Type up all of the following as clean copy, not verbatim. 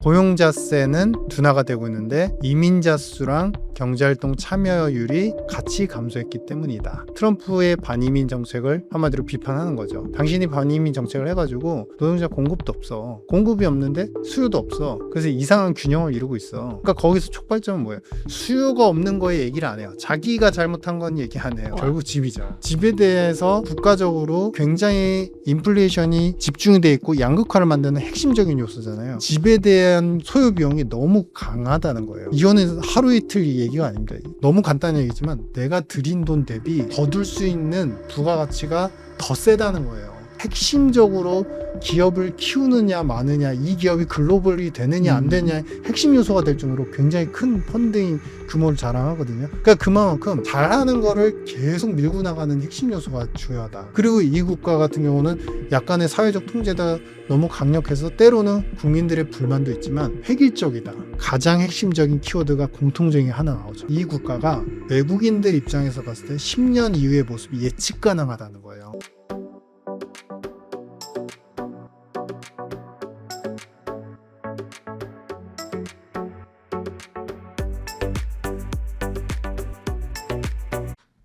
고용자세는 둔화가 되고 있는데 이민자 수랑 경제활동 참여율이 같이 감소했기 때문이다. 트럼프의 반이민 정책을 한마디로 비판하는 거죠. 당신이 반이민 정책을 해가지고 노동자 공급도 없어. 공급이 없는데 수요도 없어. 그래서 이상한 균형을 이루고 있어. 그러니까 거기서 촉발점은 뭐예요? 수요가 없는 거에 얘기를 안 해요. 자기가 잘못한 건 얘기 안 해요. 결국 집이죠. 집에 대해서 국가적으로 굉장히 인플레이션이 집중이 돼 있고 양극화를 만드는 핵심적인 요소잖아요. 집에 대한 소요 비용이 너무 강하다는 거예요. 이거는 하루 이틀 얘기가 아닙니다. 너무 간단한 얘기지만 내가 들인 돈 대비 거둘 수 있는 부가가치가 더 세다는 거예요. 핵심적으로 기업을 키우느냐 마느냐, 이 기업이 글로벌이 되느냐 안 되느냐의 핵심 요소가 될 정도로 굉장히 큰 펀딩 규모를 자랑하거든요. 그러니까 그만큼 잘하는 거를 계속 밀고 나가는 핵심 요소가 중요하다. 그리고 이 국가 같은 경우는 약간의 사회적 통제가 너무 강력해서 때로는 국민들의 불만도 있지만 획일적이다. 가장 핵심적인 키워드가 공통점이 하나 나오죠. 이 국가가 외국인들 입장에서 봤을 때 10년 이후의 모습이 예측 가능하다는 거예요.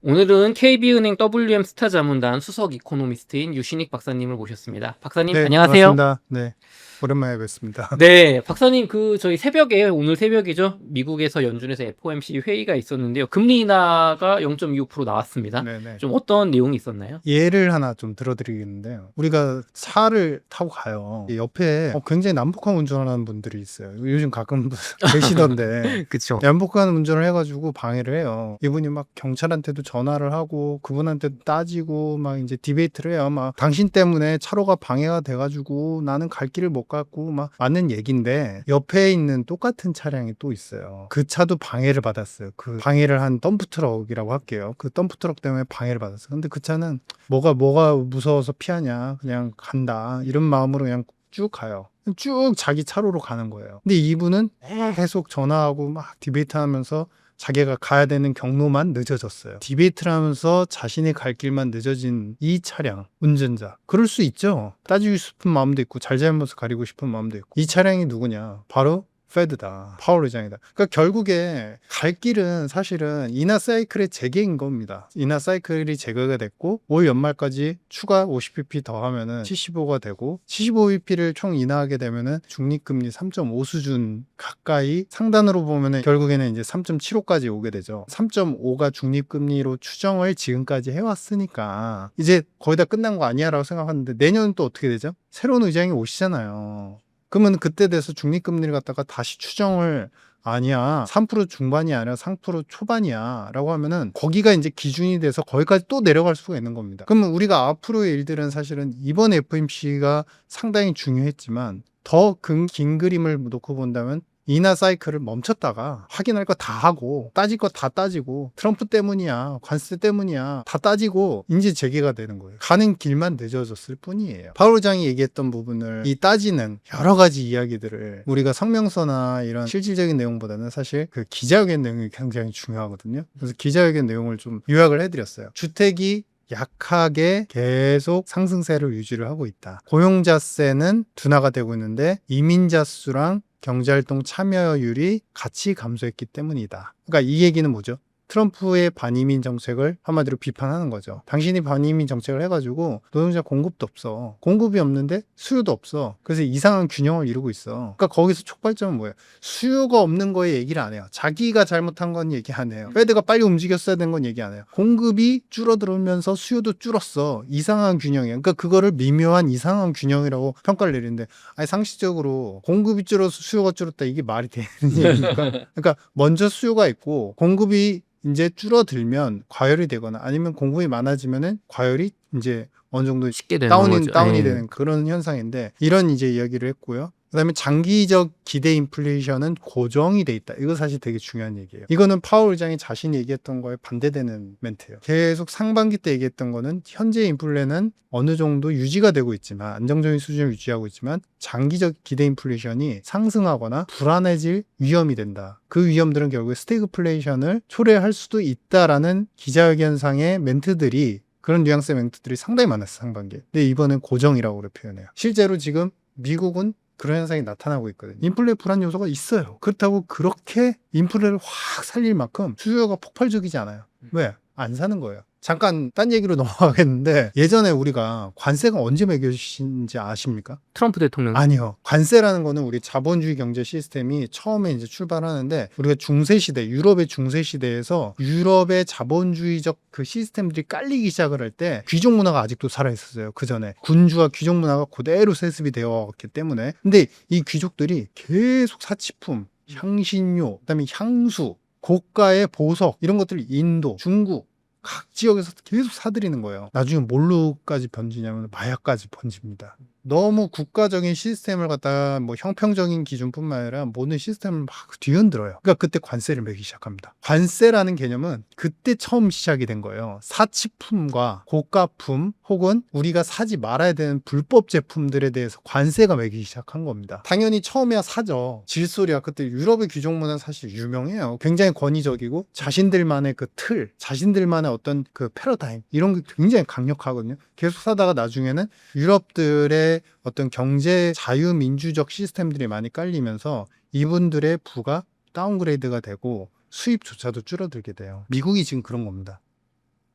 오늘은 KB은행 WM 스타자문단 수석 이코노미스트인 유신익 박사님을 모셨습니다. 박사님 안녕하세요. 반갑습니다. 네, 오랜만에 뵙습니다. 네, 박사님 저희 새벽에 오늘 새벽이죠. 미국에서 연준에서 FOMC 회의가 있었는데요. 금리 인하가 0.25% 나왔습니다. 네네. 좀 어떤 내용이 있었나요? 예를 하나 좀 들어드리겠는데요. 우리가 차를 타고 가요. 옆에 굉장히 남북한 운전하는 분들이 있어요. 요즘 가끔 계시던데 그렇죠. 남북한 운전을 해가지고 방해를 해요. 이분이 막 경찰한테도 전화를 하고 그분한테도 따지고 막 이제 디베이트를 해요. 막 당신 때문에 차로가 방해가 돼가지고 나는 갈 길을 못 갔고 막 맞는 얘기인데 옆에 있는 똑같은 차량이 또 있어요. 그 차도 방해를 받았어요. 그 방해를 한 덤프트럭이라고 할게요. 그 덤프트럭 때문에 방해를 받았어요. 근데 그 차는 뭐가 무서워서 피하냐, 그냥 간다 이런 마음으로 그냥 쭉 가요. 쭉 자기 차로로 가는 거예요. 근데 이분은 계속 전화하고 막 디베이트 하면서 자기가 가야 되는 경로만 늦어졌어요. 디베이트를 하면서 자신이 갈 길만 늦어진 이 차량 운전자, 그럴 수 있죠. 따지고 싶은 마음도 있고 잘잘못을 가리고 싶은 마음도 있고. 이 차량이 누구냐? 바로 페드다. 파월 의장이다. 그러니까 결국에 갈 길은 사실은 인하 사이클의 재개인 겁니다. 인하 사이클이 제거가 됐고 올 연말까지 추가 50bp 더하면은 75가 되고 75bp를 총 인하하게 되면은 중립금리 3.5 수준 가까이 상단으로 보면은 결국에는 이제 3.75까지 오게 되죠. 3.5가 중립금리로 추정을 지금까지 해왔으니까 이제 거의 다 끝난 거 아니야라고 생각하는데 내년은 또 어떻게 되죠? 새로운 의장이 오시잖아요. 그러면 그때 돼서 중립금리를 갖다가 다시 추정을 아니야 3% 중반이 아니라 3% 초반이야 라고 하면은 거기가 이제 기준이 돼서 거기까지 또 내려갈 수가 있는 겁니다. 그러면 우리가 앞으로의 일들은 사실은 이번 FOMC가 상당히 중요했지만 더 긴 그림을 놓고 본다면 인하 사이클을 멈췄다가 확인할 거 다 하고 따질 거 다 따지고 트럼프 때문이야 관세 때문이야 다 따지고 이제 재개가 되는 거예요. 가는 길만 늦어졌을 뿐이에요. 파월 의장이 얘기했던 부분을 이 따지는 여러 가지 이야기들을 우리가 성명서나 이런 실질적인 내용보다는 사실 그 기자회견 내용이 굉장히 중요하거든요. 그래서 기자회견 내용을 좀 요약을 해드렸어요. 주택이 약하게 계속 상승세를 유지를 하고 있다. 고용자세는 둔화가 되고 있는데 이민자 수랑 경제활동 참여율이 같이 감소했기 때문이다. 그러니까 이 얘기는 뭐죠? 트럼프의 반이민 정책을 한마디로 비판하는 거죠. 당신이 반이민 정책을 해가지고 노동자 공급도 없어. 공급이 없는데 수요도 없어. 그래서 이상한 균형을 이루고 있어. 그러니까 거기서 촉발점은 뭐예요? 수요가 없는 거에 얘기를 안 해요. 자기가 잘못한 건 얘기 안 해요. 페드가 빨리 움직였어야 된 건 얘기 안 해요. 공급이 줄어들면서 수요도 줄었어. 이상한 균형이야. 그러니까 그거를 미묘한 이상한 균형이라고 평가를 내리는데 아니 상식적으로 공급이 줄어서 수요가 줄었다 이게 말이 되는 얘기입니까? 그러니까 먼저 수요가 있고 공급이 이제 줄어들면 과열이 되거나 아니면 공급이 많아지면은 과열이 이제 어느 정도 쉽게 되는 다운이 거죠. 되는 그런 현상인데 이런 이제 이야기를 했고요. 그다음에 장기적 기대 인플레이션은 고정이 돼 있다. 이거 사실 되게 중요한 얘기예요. 이거는 파월 의장이 자신이 얘기했던 거에 반대되는 멘트예요. 계속 상반기 때 얘기했던 거는 현재 인플레는 어느 정도 유지가 되고 있지만 안정적인 수준을 유지하고 있지만 장기적 기대 인플레이션이 상승하거나 불안해질 위험이 된다. 그 위험들은 결국에 스태그플레이션을 초래할 수도 있다라는 기자회견상의 멘트들이 그런 뉘앙스의 멘트들이 상당히 많았어요. 상반기에. 근데 이번엔 고정이라고 표현해요. 실제로 지금 미국은 그런 현상이 나타나고 있거든요. 인플레 불안 요소가 있어요. 그렇다고 그렇게 인플레를 확 살릴 만큼 수요가 폭발적이지 않아요. 왜? 안 사는 거예요. 잠깐 딴 얘기로 넘어가겠는데 예전에 우리가 관세가 언제 매겨진지 아십니까? 트럼프 대통령. 아니요. 관세라는 거는 우리 자본주의 경제 시스템이 처음에 이제 출발하는데 우리가 중세 시대, 유럽의 중세 시대에서 유럽의 자본주의적 그 시스템들이 깔리기 시작을 할 때 귀족 문화가 아직도 살아 있었어요. 그 전에 군주와 귀족 문화가 그대로 세습이 되어 왔기 때문에. 근데 이 귀족들이 계속 사치품, 향신료, 그다음에 향수, 고가의 보석 이런 것들을 인도, 중국 각 지역에서 계속 사들이는 거예요. 나중에 뭘로까지 번지냐면 마약까지 번집니다. 너무 국가적인 시스템을 갖다가 뭐 형평적인 기준뿐만 아니라 모든 시스템을 막 뒤흔들어요. 그러니까 그때 관세를 매기 시작합니다. 관세라는 개념은 그때 처음 시작이 된 거예요. 사치품과 고가품 혹은 우리가 사지 말아야 되는 불법 제품들에 대해서 관세가 매기 시작한 겁니다. 당연히 처음에야 사죠. 질소리야. 그때 유럽의 귀족 문화는 사실 유명해요. 굉장히 권위적이고 자신들만의 그 틀, 자신들만의 어떤 그 패러다임 이런 게 굉장히 강력하거든요. 계속 사다가 나중에는 유럽들의 어떤 경제 자유민주적 시스템들이 많이 깔리면서 이분들의 부가 다운그레이드가 되고 수입조차도 줄어들게 돼요. 미국이 지금 그런 겁니다.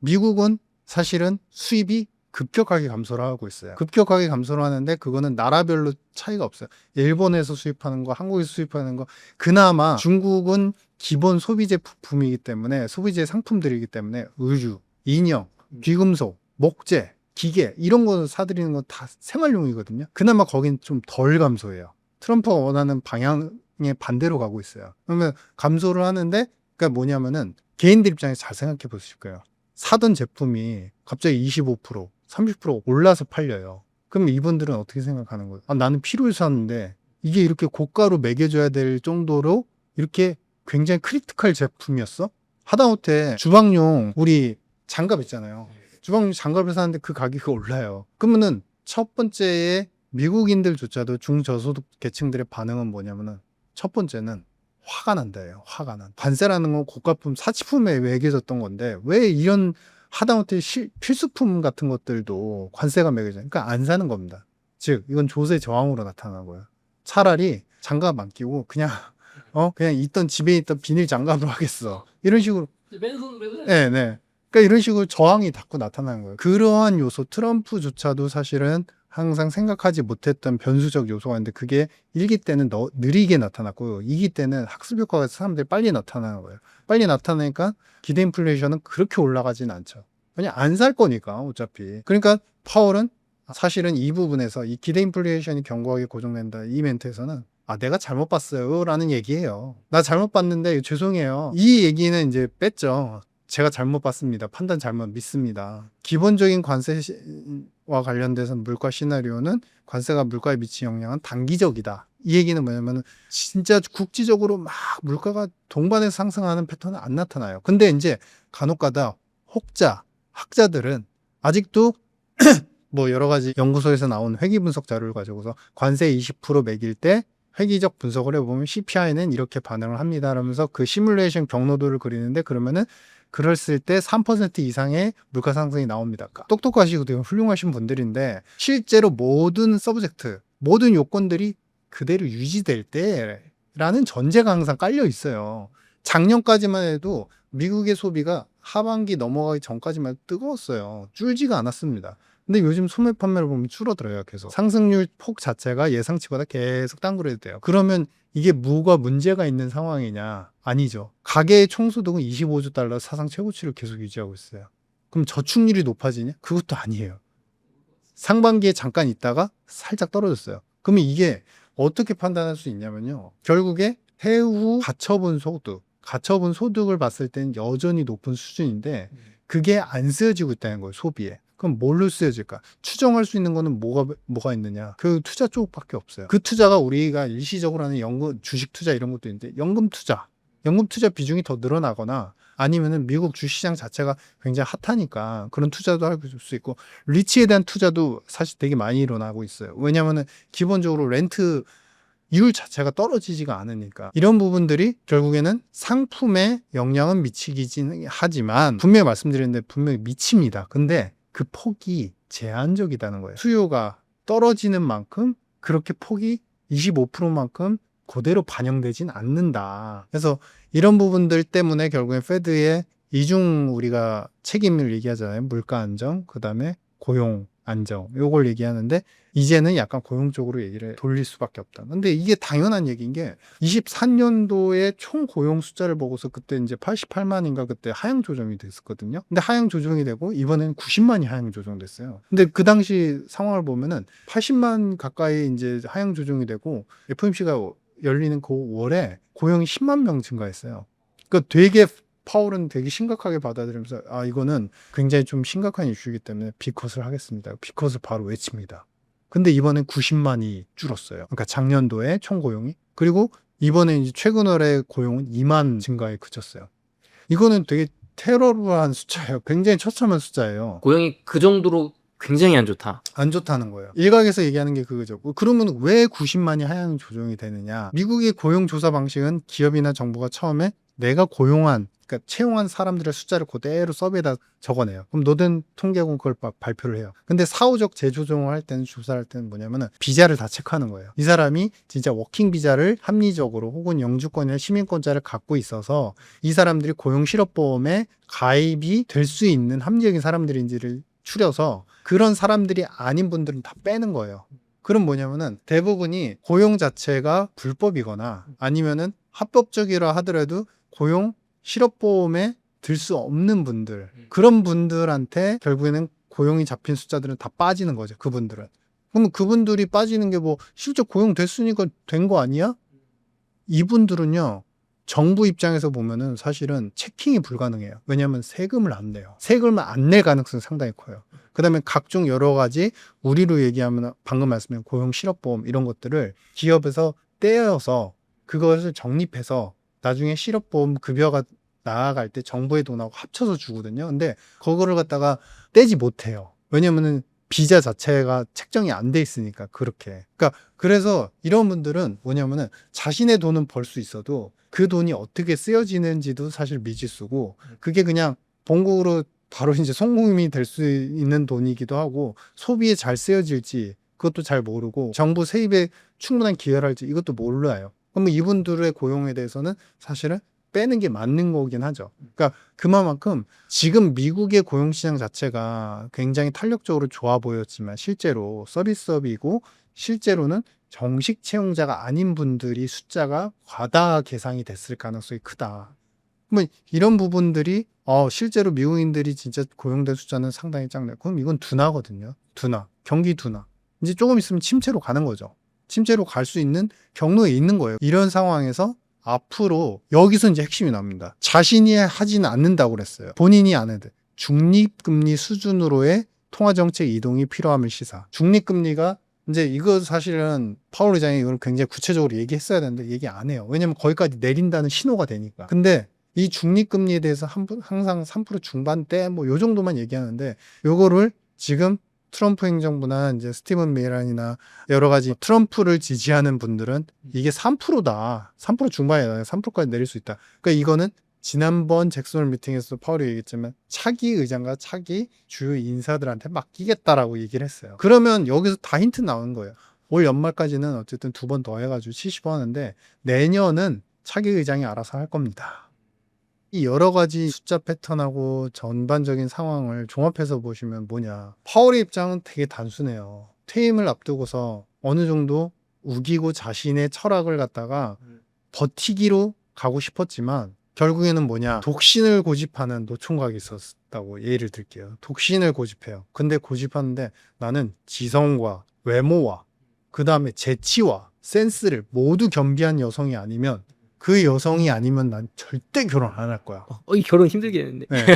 미국은 사실은 수입이 급격하게 감소를 하고 있어요. 급격하게 감소를 하는데 그거는 나라별로 차이가 없어요. 일본에서 수입하는 거, 한국에서 수입하는 거. 그나마 중국은 기본 소비재 부품이기 때문에 소비재 상품들이기 때문에 의류, 인형, 귀금속, 목재, 기계 이런 거 사들이는 건 다 생활용이거든요. 그나마 거긴 좀 덜 감소해요. 트럼프가 원하는 방향에 반대로 가고 있어요. 그러면 감소를 하는데 그러니까 뭐냐면은 개인들 입장에서 잘 생각해 보실 거예요. 사던 제품이 갑자기 25%, 30% 올라서 팔려요. 그럼 이분들은 어떻게 생각하는 거예요? 아, 나는 필요해서 샀는데 이게 이렇게 고가로 매겨줘야 될 정도로 이렇게 굉장히 크리티컬 제품이었어? 하다못해 주방용 우리 장갑 있잖아요. 주방용 장갑을 사는데 그 가격이 올라요. 그러면은 첫 번째에 미국인들조차도 중저소득 계층들의 반응은 뭐냐면은 첫 번째는 화가 난다예요. 화가 난. 관세라는 건 고가품, 사치품에 매겨졌던 건데 왜 이런 하다못해 필수품 같은 것들도 관세가 매겨져요. 그러니까 안 사는 겁니다. 즉 이건 조세 저항으로 나타나는 거예요. 차라리 장갑 안 끼고 그냥 그냥 있던 집에 있던 비닐 장갑으로 하겠어. 이런 식으로. 네, 네. 그러니까 이런 식으로 저항이 자꾸 나타나는 거예요. 그러한 요소 트럼프조차도 사실은 항상 생각하지 못했던 변수적 요소가 있는데 그게 1기 때는 느리게 나타났고 2기 때는 학습 효과가 사람들이 빨리 나타나는 거예요. 빨리 나타나니까 기대 인플레이션은 그렇게 올라가진 않죠. 그냥 안 살 거니까 어차피. 그러니까 파월은 사실은 이 부분에서 이 기대 인플레이션이 견고하게 고정된다 이 멘트에서는 내가 잘못 봤어요 라는 얘기예요. 나 잘못 봤는데 죄송해요. 이 얘기는 이제 뺐죠. 제가 잘못 봤습니다. 판단 잘못 믿습니다. 기본적인 관세와 관련돼서 물가 시나리오는 관세가 물가에 미치는 영향은 단기적이다. 이 얘기는 뭐냐면 진짜 국지적으로 막 물가가 동반해서 상승하는 패턴은 안 나타나요. 근데 이제 간혹가다 혹자, 학자들은 아직도 뭐 여러 가지 연구소에서 나온 회계 분석 자료를 가지고서 관세 20% 매길 때 회계적 분석을 해보면 CPI는 이렇게 반응을 합니다. 라면서 그 시뮬레이션 경로도를 그리는데 그러면은 그랬을 때 3% 이상의 물가 상승이 나옵니다. 똑똑하시고 되게 훌륭하신 분들인데 실제로 모든 서브젝트, 모든 요건들이 그대로 유지될 때라는 전제가 항상 깔려 있어요. 작년까지만 해도 미국의 소비가 하반기 넘어가기 전까지만 해도 뜨거웠어요. 줄지가 않았습니다. 근데 요즘 소매 판매를 보면 줄어들어요. 계속 상승률 폭 자체가 예상치보다 계속 다운그레이드 돼요. 그러면 이게 뭐가 문제가 있는 상황이냐? 아니죠. 가계의 총소득은 25조 달러 사상 최고치를 계속 유지하고 있어요. 그럼 저축률이 높아지냐? 그것도 아니에요. 상반기에 잠깐 있다가 살짝 떨어졌어요. 그러면 이게 어떻게 판단할 수 있냐면요. 결국에 해후 가처분 소득을 봤을 때는 여전히 높은 수준인데 그게 안 쓰여지고 있다는 거예요. 소비에. 그럼 뭘로 쓰여질까? 추정할 수 있는 거는 뭐가 있느냐? 그 투자 쪽밖에 없어요. 그 투자가 우리가 일시적으로 하는 주식 투자 이런 것도 있는데 연금 투자 비중이 더 늘어나거나 아니면은 미국 주시장 자체가 굉장히 핫하니까 그런 투자도 할 수 있고 리츠에 대한 투자도 사실 되게 많이 일어나고 있어요. 왜냐하면은 기본적으로 렌트 이율 자체가 떨어지지가 않으니까 이런 부분들이 결국에는 상품에 영향은 미치긴 하지만 분명히 말씀드렸는데 분명히 미칩니다. 근데 그 폭이 제한적이라는 거예요. 수요가 떨어지는 만큼 그렇게 폭이 25%만큼 그대로 반영되진 않는다. 그래서 이런 부분들 때문에 결국엔 페드의 이중 우리가 책임을 얘기하잖아요. 물가 안정, 그 다음에 고용 안정, 요걸 얘기하는데 이제는 약간 고용 쪽으로 얘기를 돌릴 수밖에 없다. 근데 이게 당연한 얘기인 게 23년도에 총 고용 숫자를 보고서 그때 이제 88만인가 그때 하향 조정이 됐었거든요. 근데 하향 조정이 되고 이번에는 90만이 하향 조정됐어요. 근데 그 당시 상황을 보면은 80만 가까이 이제 하향 조정이 되고 FOMC가 열리는 그 월에 고용이 10만 명 증가했어요. 그러니까 되게 파월은 되게 심각하게 받아들이면서 이거는 굉장히 좀 심각한 이슈이기 때문에 비컷을 하겠습니다. 비컷을 바로 외칩니다. 근데 이번엔 90만이 줄었어요. 그러니까 작년도에 총 고용이. 그리고 이번에 이제 최근 월에 고용은 2만 증가에 그쳤어요. 이거는 되게 테러루한 숫자예요. 굉장히 처참한 숫자예요. 고용이 그 정도로 굉장히 안 좋다. 안 좋다는 거예요. 일각에서 얘기하는 게 그거죠. 그러면 왜 90만이 하향 조정이 되느냐? 미국의 고용 조사 방식은 기업이나 정부가 처음에 내가 고용한 그러니까 채용한 사람들의 숫자를 그대로 서비에다 적어내요. 그럼 노동 통계국은 그걸 발표를 해요. 근데 사후적 재조정을 할 때는 조사할 때는 뭐냐면은 비자를 다 체크하는 거예요. 이 사람이 진짜 워킹 비자를 합리적으로 혹은 영주권이나 시민권자를 갖고 있어서 이 사람들이 고용 실업보험에 가입이 될 수 있는 합리적인 사람들인지를 추려서 그런 사람들이 아닌 분들은 다 빼는 거예요. 그럼 뭐냐면은 대부분이 고용 자체가 불법이거나 아니면은 합법적이라 하더라도 고용 실업보험에 들 수 없는 분들 그런 분들한테 결국에는 고용이 잡힌 숫자들은 다 빠지는 거죠. 그분들은. 그러면 그분들이 빠지는 게 뭐 실제 고용 됐으니까 된 거 아니야? 이분들은요. 정부 입장에서 보면은 사실은 체킹이 불가능해요. 왜냐하면 세금을 안 내요. 세금을 안 낼 가능성이 상당히 커요. 그 다음에 각종 여러 가지 우리로 얘기하면 방금 말씀드린 고용 실업보험 이런 것들을 기업에서 떼어서 그것을 적립해서 나중에 실업보험 급여가 나아갈 때 정부의 돈하고 합쳐서 주거든요. 근데 그거를 갖다가 떼지 못해요. 왜냐면은 비자 자체가 책정이 안 돼 있으니까 그렇게. 그러니까 그래서 이런 분들은 뭐냐면은 자신의 돈은 벌 수 있어도 그 돈이 어떻게 쓰여지는지도 사실 미지수고 그게 그냥 본국으로 바로 이제 송금이 될 수 있는 돈이기도 하고 소비에 잘 쓰여질지 그것도 잘 모르고 정부 세입에 충분한 기여를 할지 이것도 몰라요. 그러면 이분들의 고용에 대해서는 사실은 빼는 게 맞는 거긴 하죠. 그러니까 그만큼 지금 미국의 고용시장 자체가 굉장히 탄력적으로 좋아 보였지만 실제로 서비스업이고 실제로는 정식 채용자가 아닌 분들이 숫자가 과다 계상이 됐을 가능성이 크다. 뭐 이런 부분들이 실제로 미국인들이 진짜 고용된 숫자는 상당히 작네. 그럼 이건 둔화거든요. 둔화. 경기 둔화. 이제 조금 있으면 침체로 가는 거죠. 침체로 갈 수 있는 경로에 있는 거예요. 이런 상황에서 앞으로 여기서 이제 핵심이 나옵니다. 자신이 하지는 않는다고 그랬어요. 본인이 안 해도 중립금리 수준으로의 통화정책 이동이 필요함을 시사. 중립금리가 이제 이거 사실은 파월 의장이 이걸 굉장히 구체적으로 얘기했어야 되는데 얘기 안 해요. 왜냐면 거기까지 내린다는 신호가 되니까. 근데 이 중립금리에 대해서 항상 3% 중반대 뭐 요 정도만 얘기하는데 요거를 지금 트럼프 행정부나 이제 스티븐 메이란이나 여러 가지 트럼프를 지지하는 분들은 이게 3%다. 3% 중반이다. 3%까지 내릴 수 있다. 그러니까 이거는 지난번 잭슨 홀 미팅에서 파월이 얘기했지만 차기 의장과 차기 주요 인사들한테 맡기겠다라고 얘기를 했어요. 그러면 여기서 다 힌트 나오는 거예요. 올 연말까지는 어쨌든 2번 더 해가지고 70번 하는데 내년은 차기 의장이 알아서 할 겁니다. 이 여러 가지 숫자 패턴하고 전반적인 상황을 종합해서 보시면 뭐냐. 파월의 입장은 되게 단순해요. 퇴임을 앞두고서 어느 정도 우기고 자신의 철학을 갖다가 버티기로 가고 싶었지만 결국에는 뭐냐. 독신을 고집하는 노총각이 있었다고 예를 들게요. 독신을 고집해요. 근데 고집하는데 나는 지성과 외모와 그 다음에 재치와 센스를 모두 겸비한 여성이 아니면 그 여성이 아니면 난 절대 결혼 안 할 거야. 이 결혼 힘들겠는데. 네.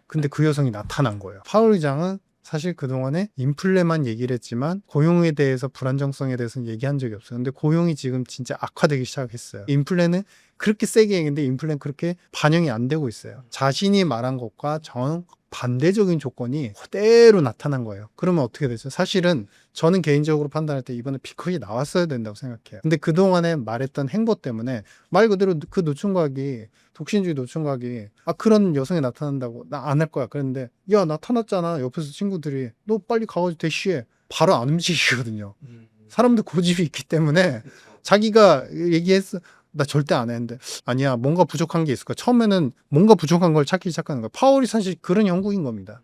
근데 그 여성이 나타난 거예요. 파월 의장은 사실 그동안에 인플레만 얘기를 했지만 고용에 대해서 불안정성에 대해서는 얘기한 적이 없어요. 근데 고용이 지금 진짜 악화되기 시작했어요. 인플레는 그렇게 세게 얘기했는데 인플레는 그렇게 반영이 안 되고 있어요. 자신이 말한 것과 정 반대적인 조건이 그대로 나타난 거예요. 그러면 어떻게 되죠? 사실은 저는 개인적으로 판단할 때 이번에 피컷이 나왔어야 된다고 생각해요. 근데 그동안에 말했던 행보 때문에 말 그대로 그 노총각이 독신주의 노총각이 그런 여성이 나타난다고 나 안 할 거야. 그런데 야 나타났잖아. 옆에서 친구들이 너 빨리 가가지고 대쉬해. 바로 안 움직이거든요. 사람들 고집이 있기 때문에 자기가 얘기했어. 나 절대 안 했는데 아니야 뭔가 부족한 게 있을 거야. 처음에는 뭔가 부족한 걸 찾기 시작하는 거야. 파월이 사실 그런 형국인 겁니다.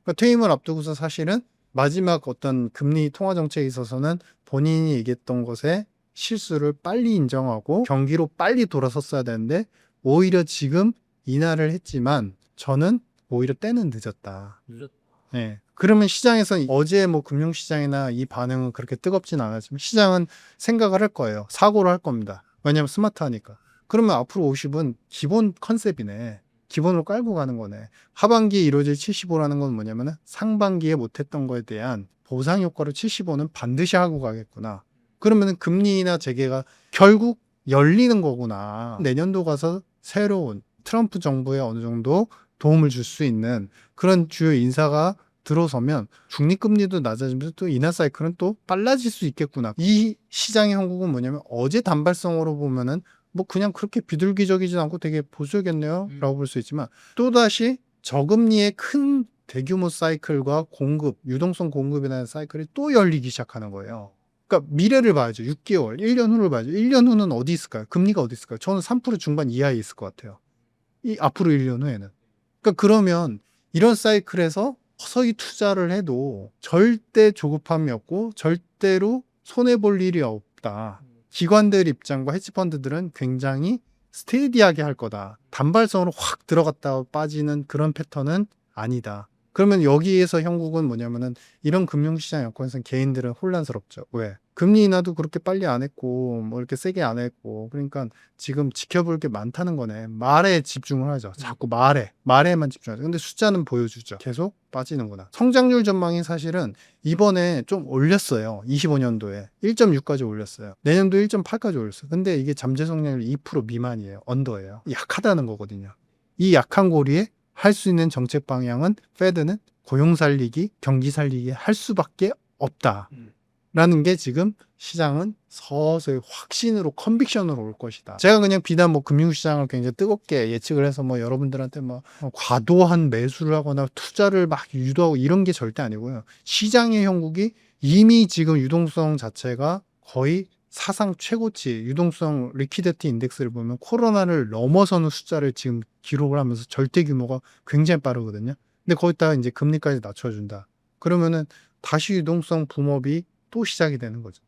그러니까 퇴임을 앞두고서 사실은 마지막 어떤 금리 통화 정책에 있어서는 본인이 얘기했던 것에 실수를 빨리 인정하고 경기로 빨리 돌아섰어야 되는데 오히려 지금 인하를 했지만 저는 오히려 때는 늦었다. 네. 그러면 시장에서 어제 뭐 금융시장이나 이 반응은 그렇게 뜨겁진 않았지만 시장은 생각을 할 거예요. 사고를 할 겁니다. 왜냐하면 스마트하니까. 그러면 앞으로 50은 기본 컨셉이네. 기본으로 깔고 가는 거네. 하반기에 이루어질 75라는 건 뭐냐면은 상반기에 못했던 거에 대한 보상 효과로 75는 반드시 하고 가겠구나. 그러면은 금리나 재개가 결국 열리는 거구나. 내년도 가서 새로운 트럼프 정부에 어느 정도 도움을 줄 수 있는 그런 주요 인사가 들어서면 중립금리도 낮아지면서 또 인하 사이클은 또 빨라질 수 있겠구나. 이 시장의 형국은 뭐냐면 어제 단발성으로 보면은 뭐 그냥 그렇게 비둘기적이진 않고 되게 보수겠네요 라고 볼 수 있지만 또다시 저금리의 큰 대규모 사이클과 공급, 유동성 공급에 대한 사이클이 또 열리기 시작하는 거예요. 그러니까 미래를 봐야죠. 6개월, 1년 후를 봐야죠. 1년 후는 어디 있을까요? 금리가 어디 있을까요? 저는 3% 중반 이하에 있을 것 같아요. 이 앞으로 1년 후에는. 그러니까 그러면 이런 사이클에서 서서히 투자를 해도 절대 조급함이 없고 절대로 손해볼 일이 없다. 기관들 입장과 헤지펀드들은 굉장히 스테디하게 할 거다. 단발성으로 확 들어갔다 빠지는 그런 패턴은 아니다. 그러면 여기에서 형국은 뭐냐면은 이런 금융시장 여건에서는 개인들은 혼란스럽죠. 왜? 금리 인하도 그렇게 빨리 안 했고 뭐 이렇게 세게 안 했고 그러니까 지금 지켜볼 게 많다는 거네. 말에 집중을 하죠. 자꾸 말에만 집중하죠. 근데 숫자는 보여주죠. 계속 빠지는구나. 성장률 전망이 사실은 이번에 좀 올렸어요. 25년도에 1.6까지 올렸어요. 내년도 1.8까지 올렸어요. 근데 이게 잠재 성장률 2% 미만이에요. 언더예요. 약하다는 거거든요. 이 약한 고리에 할 수 있는 정책 방향은 페드는 고용 살리기, 경기 살리기 할 수밖에 없다. 라는 게 지금 시장은 서서히 확신으로 컨빅션으로 올 것이다. 제가 그냥 비단 뭐 금융시장을 굉장히 뜨겁게 예측을 해서 뭐 여러분들한테 뭐 과도한 매수를 하거나 투자를 막 유도하고 이런 게 절대 아니고요. 시장의 형국이 이미 지금 유동성 자체가 거의 사상 최고치 유동성 리퀴디티 인덱스를 보면 코로나를 넘어서는 숫자를 지금 기록을 하면서 절대 규모가 굉장히 빠르거든요. 근데 거기다가 이제 금리까지 낮춰준다. 그러면은 다시 유동성 붐업이 또 시작이 되는 거죠.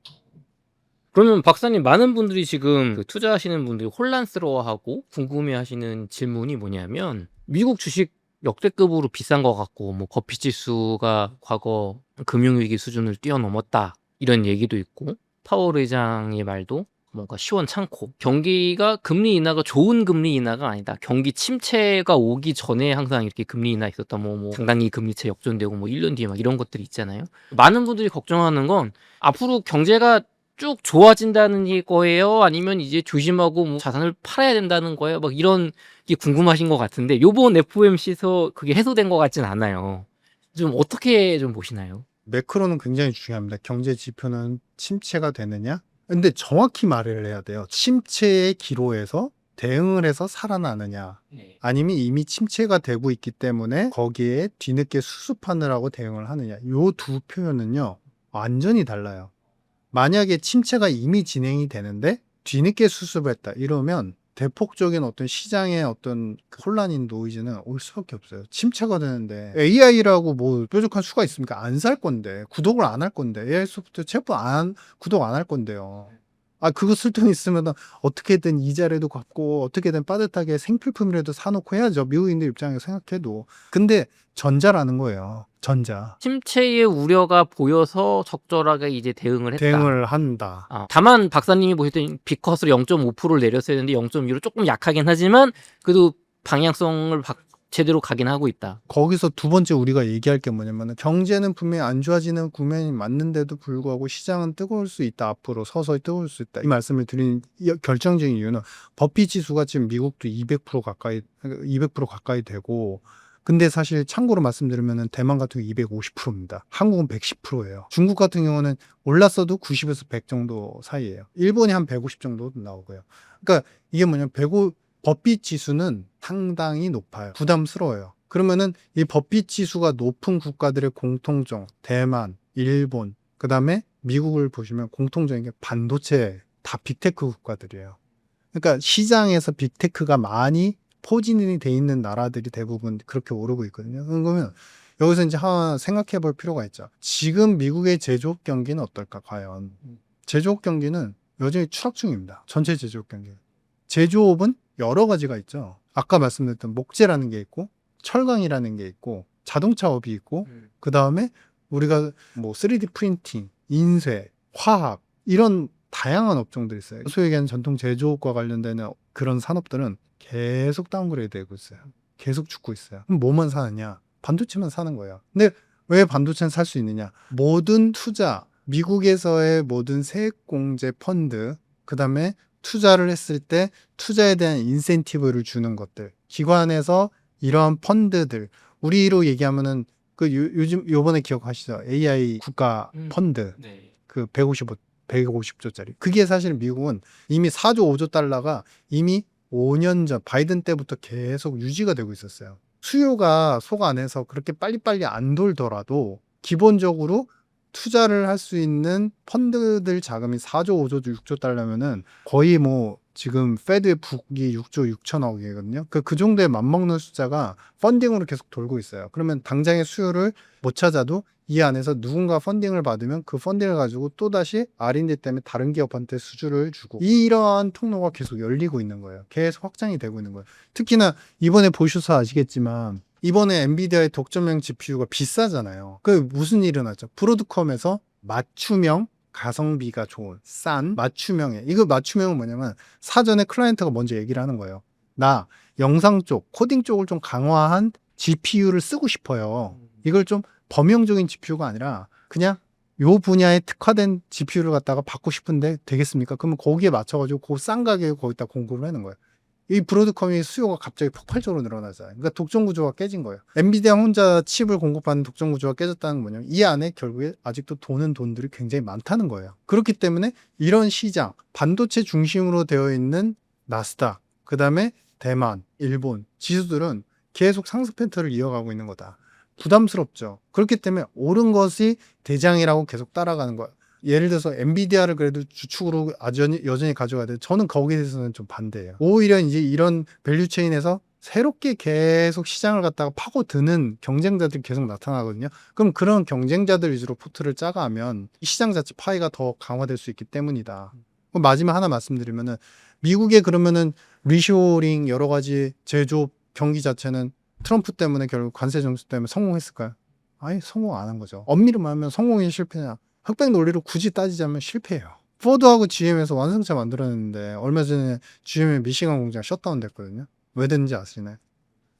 그러면 박사님 많은 분들이 지금 그 투자하시는 분들이 혼란스러워하고 궁금해하시는 질문이 뭐냐면 미국 주식 역대급으로 비싼 것 같고 뭐 버핏 지수가 과거 금융위기 수준을 뛰어넘었다 이런 얘기도 있고 파월 의장의 말도 뭔가 시원찮고 경기가 금리 인하가 좋은 금리 인하가 아니다. 경기 침체가 오기 전에 항상 이렇게 금리 인하 있었다. 뭐 상당히 금리체 역전되고 뭐 1년 뒤에 막 이런 것들이 있잖아요. 많은 분들이 걱정하는 건 앞으로 경제가 쭉 좋아진다는 거예요? 아니면 이제 조심하고 뭐 자산을 팔아야 된다는 거예요? 막 이런 게 궁금하신 것 같은데 요번 FOMC에서 그게 해소된 것 같진 않아요. 좀 어떻게 좀 보시나요? 매크로는 굉장히 중요합니다. 경제 지표는 침체가 되느냐? 근데 정확히 말을 해야 돼요. 침체의 기로에서 대응을 해서 살아나느냐? 아니면 이미 침체가 되고 있기 때문에 거기에 뒤늦게 수습하느라고 대응을 하느냐? 요 두 표현은요, 완전히 달라요. 만약에 침체가 이미 진행이 되는데 뒤늦게 수습했다 이러면 대폭적인 어떤 시장의 어떤 그 혼란인 노이즈는 올 수밖에 없어요. 침체가 되는데 AI라고 뭐 뾰족한 수가 있습니까? 안 살 건데 구독을 안 할 건데 AI 소프트 챗봇 구독 안 할 건데요. 아 그거 쓸 돈 있으면 어떻게든 이자라도 갚고 어떻게든 빠듯하게 생필품이라도 사놓고 해야죠. 미국인들 입장에서 생각해도. 근데 전자라는 거예요. 전자. 침체의 우려가 보여서 적절하게 이제 대응을 했다. 대응을 한다. 다만 박사님이 보실 때 비컷으로 0.5%를 내렸어야 되는데 0.2로 조금 약하긴 하지만 그래도 방향성을 제대로 가긴 하고 있다. 거기서 두 번째 우리가 얘기할 게 뭐냐면 경제는 분명히 안 좋아지는 국면이 맞는데도 불구하고 시장은 뜨거울 수 있다. 앞으로 서서히 뜨거울 수 있다. 이 말씀을 드린 결정적인 이유는 버핏 지수가 지금 미국도 200% 가까이 되고 근데 사실 참고로 말씀드리면 대만 같은 경우 250%입니다. 한국은 110%예요. 중국 같은 경우는 올랐어도 90에서 100 정도 사이예요. 일본이 한 150 정도 나오고요. 그러니까 이게 뭐냐면 버핏 지수는 상당히 높아요. 부담스러워요. 그러면은 이 버핏 지수가 높은 국가들의 공통점, 대만, 일본, 그 다음에 미국을 보시면 공통적인 게 반도체 다 빅테크 국가들이에요. 그러니까 시장에서 빅테크가 많이 포진이 돼 있는 나라들이 대부분 그렇게 오르고 있거든요. 그러면 여기서 이제 하나 생각해 볼 필요가 있죠. 지금 미국의 제조업 경기는 어떨까, 과연? 제조업 경기는 여전히 추락 중입니다. 전체 제조업 경기. 제조업은 여러 가지가 있죠. 아까 말씀드렸던 목재라는 게 있고, 철강이라는 게 있고, 자동차업이 있고, 그 다음에 우리가 뭐 3D 프린팅, 인쇄, 화학, 이런 다양한 업종들이 있어요. 소위 얘기하는 전통 제조업과 관련되는 그런 산업들은 계속 다운그레이드 되고 있어요. 계속 죽고 있어요. 그럼 뭐만 사느냐? 반도체만 사는 거예요. 근데 왜 반도체는 살 수 있느냐? 모든 투자, 미국에서의 모든 세액공제 펀드, 그 다음에 투자를 했을 때 투자에 대한 인센티브를 주는 것들, 기관에서 이러한 펀드들, 우리로 얘기하면은 그 요즘 요번에 기억하시죠? AI 국가 펀드 네. 그 150조짜리. 그게 사실 미국은 이미 4조 5조 달러가 이미 5년 전 바이든 때부터 계속 유지가 되고 있었어요. 수요가 속 안에서 그렇게 빨리빨리 안 돌더라도 기본적으로 투자를 할 수 있는 펀드들 자금이 4조, 5조, 6조 달러면은 거의 뭐 지금 페드의 북이 6조 6천억이거든요. 그 정도에 맞먹는 숫자가 펀딩으로 계속 돌고 있어요. 그러면 당장의 수요를 못 찾아도 이 안에서 누군가 펀딩을 받으면 그 펀딩을 가지고 또다시 R&D 때문에 다른 기업한테 수주를 주고 이러한 통로가 계속 열리고 있는 거예요. 계속 확장이 되고 있는 거예요. 특히나 이번에 보셔서 아시겠지만 이번에 엔비디아의 독점형 GPU가 비싸잖아요. 그 무슨 일이 일어났죠? 브로드컴에서 맞춤형 가성비가 좋은 싼 맞춤형에 이거 맞춤형은 뭐냐면 사전에 클라이언트가 먼저 얘기를 하는 거예요. 나 영상 쪽, 코딩 쪽을 좀 강화한 GPU를 쓰고 싶어요. 이걸 좀 범용적인 GPU가 아니라 그냥 요 분야에 특화된 GPU를 갖다가 받고 싶은데 되겠습니까? 그러면 거기에 맞춰가지고 그 싼 가격에 거기다 공급을 하는 거예요. 이 브로드컴이 수요가 갑자기 폭발적으로 늘어나잖아요. 그러니까 독점 구조가 깨진 거예요. 엔비디아 혼자 칩을 공급하는 독점 구조가 깨졌다는 건 뭐냐면 이 안에 결국에 아직도 도는 돈들이 굉장히 많다는 거예요. 그렇기 때문에 이런 시장, 반도체 중심으로 되어 있는 나스닥, 그 다음에 대만, 일본 지수들은 계속 상승 패턴을 이어가고 있는 거다. 부담스럽죠. 그렇기 때문에 옳은 것이 대장이라고 계속 따라가는 거예요. 예를 들어서 엔비디아를 그래도 주축으로 여전히 가져가야 돼요. 저는 거기에 대해서는 좀 반대예요. 오히려 이제 이런 밸류체인에서 새롭게 계속 시장을 갖다가 파고드는 경쟁자들이 계속 나타나거든요. 그럼 그런 경쟁자들 위주로 포트를 짜가면 시장 자체 파이가 더 강화될 수 있기 때문이다. 마지막 하나 말씀드리면은 미국의 그러면은 리쇼링 여러 가지 제조업 경기 자체는 트럼프 때문에 결국 관세 정책 때문에 성공했을까요? 아예 성공 안 한 거죠. 엄밀히 말하면 성공이 실패냐? 흑백 논리로 굳이 따지자면 실패예요. 포드하고 GM에서 완성차 만들었는데 얼마 전에 GM의 미시간 공장 셧다운 됐거든요. 왜 됐는지 아시나요?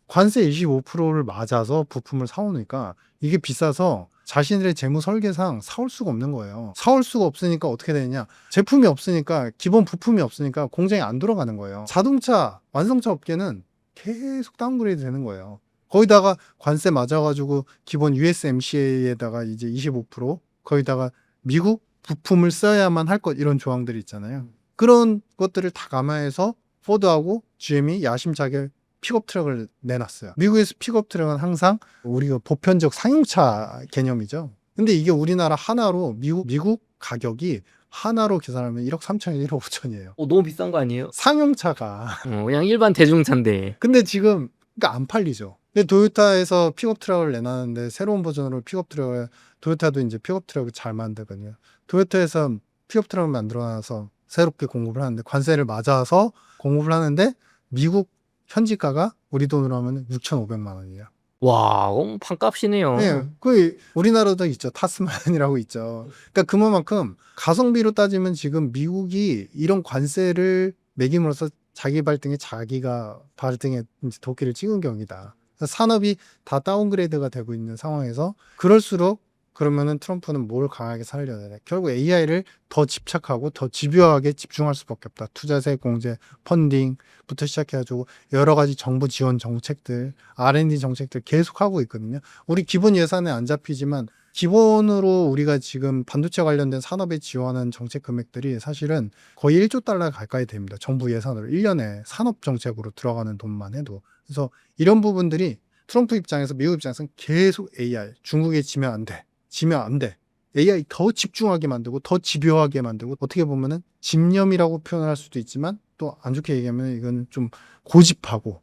관세 25%를 맞아서 부품을 사오니까 이게 비싸서 자신들의 재무 설계상 사올 수가 없는 거예요. 사올 수가 없으니까 어떻게 되느냐? 제품이 없으니까 기본 부품이 없으니까 공장이 안 돌아가는 거예요. 자동차 완성차 업계는 계속 다운그레이드 되는 거예요. 거기다가 관세 맞아가지고 기본 USMCA에다가 이제 25% 거기다가 미국 부품을 써야만 할 것 이런 조항들이 있잖아요. 그런 것들을 다 감안해서 포드하고 GM이 야심차게 픽업 트럭을 내놨어요. 미국에서 픽업 트럭은 항상 우리가 보편적 상용차 개념이죠. 근데 이게 우리나라 하나로 미국 가격이 하나로 계산하면 1억 3천에 1억 5천이에요. 너무 비싼 거 아니에요? 상용차가. 그냥 일반 대중차인데. 근데 지금 그러니까 안 팔리죠. 근데 도요타에서 픽업 트럭을 내놨는데 새로운 버전으로 픽업 트럭을 도요타도 이제 픽업 트럭을 잘 만들거든요. 도요타에서 픽업 트럭을 만들어놔서 새롭게 공급을 하는데 관세를 맞아서 공급을 하는데 미국 현지가가 우리 돈으로 하면 6,500만 원이에요. 와, 판값이네요. 네, 그 우리나라도 있죠. 타스만이라고 있죠. 그러니까 그만큼 가성비로 따지면 지금 미국이 이런 관세를 매김으로써 자기 발등에 자기가 발등에 이제 도끼를 찍은 격이다. 산업이 다 다운그레이드가 되고 있는 상황에서 그럴수록 그러면은 트럼프는 뭘 강하게 살려야 돼? 결국 AI를 더 집착하고 더 집요하게 집중할 수밖에 없다. 투자세 공제, 펀딩부터 시작해가지고 여러 가지 정부 지원 정책들, R&D 정책들 계속 하고 있거든요. 우리 기본 예산에 안 잡히지만 기본으로 우리가 지금 반도체 관련된 산업에 지원하는 정책 금액들이 사실은 거의 1조 달러 가까이 됩니다. 정부 예산으로 1년에 산업 정책으로 들어가는 돈만 해도. 그래서 이런 부분들이 트럼프 입장에서 미국 입장에서는 계속 AI, 중국에 지면 안 돼. 지면 안 돼. AI 더 집중하게 만들고 더 집요하게 만들고 어떻게 보면은 집념이라고 표현할 수도 있지만 또 안 좋게 얘기하면 이건 좀 고집하고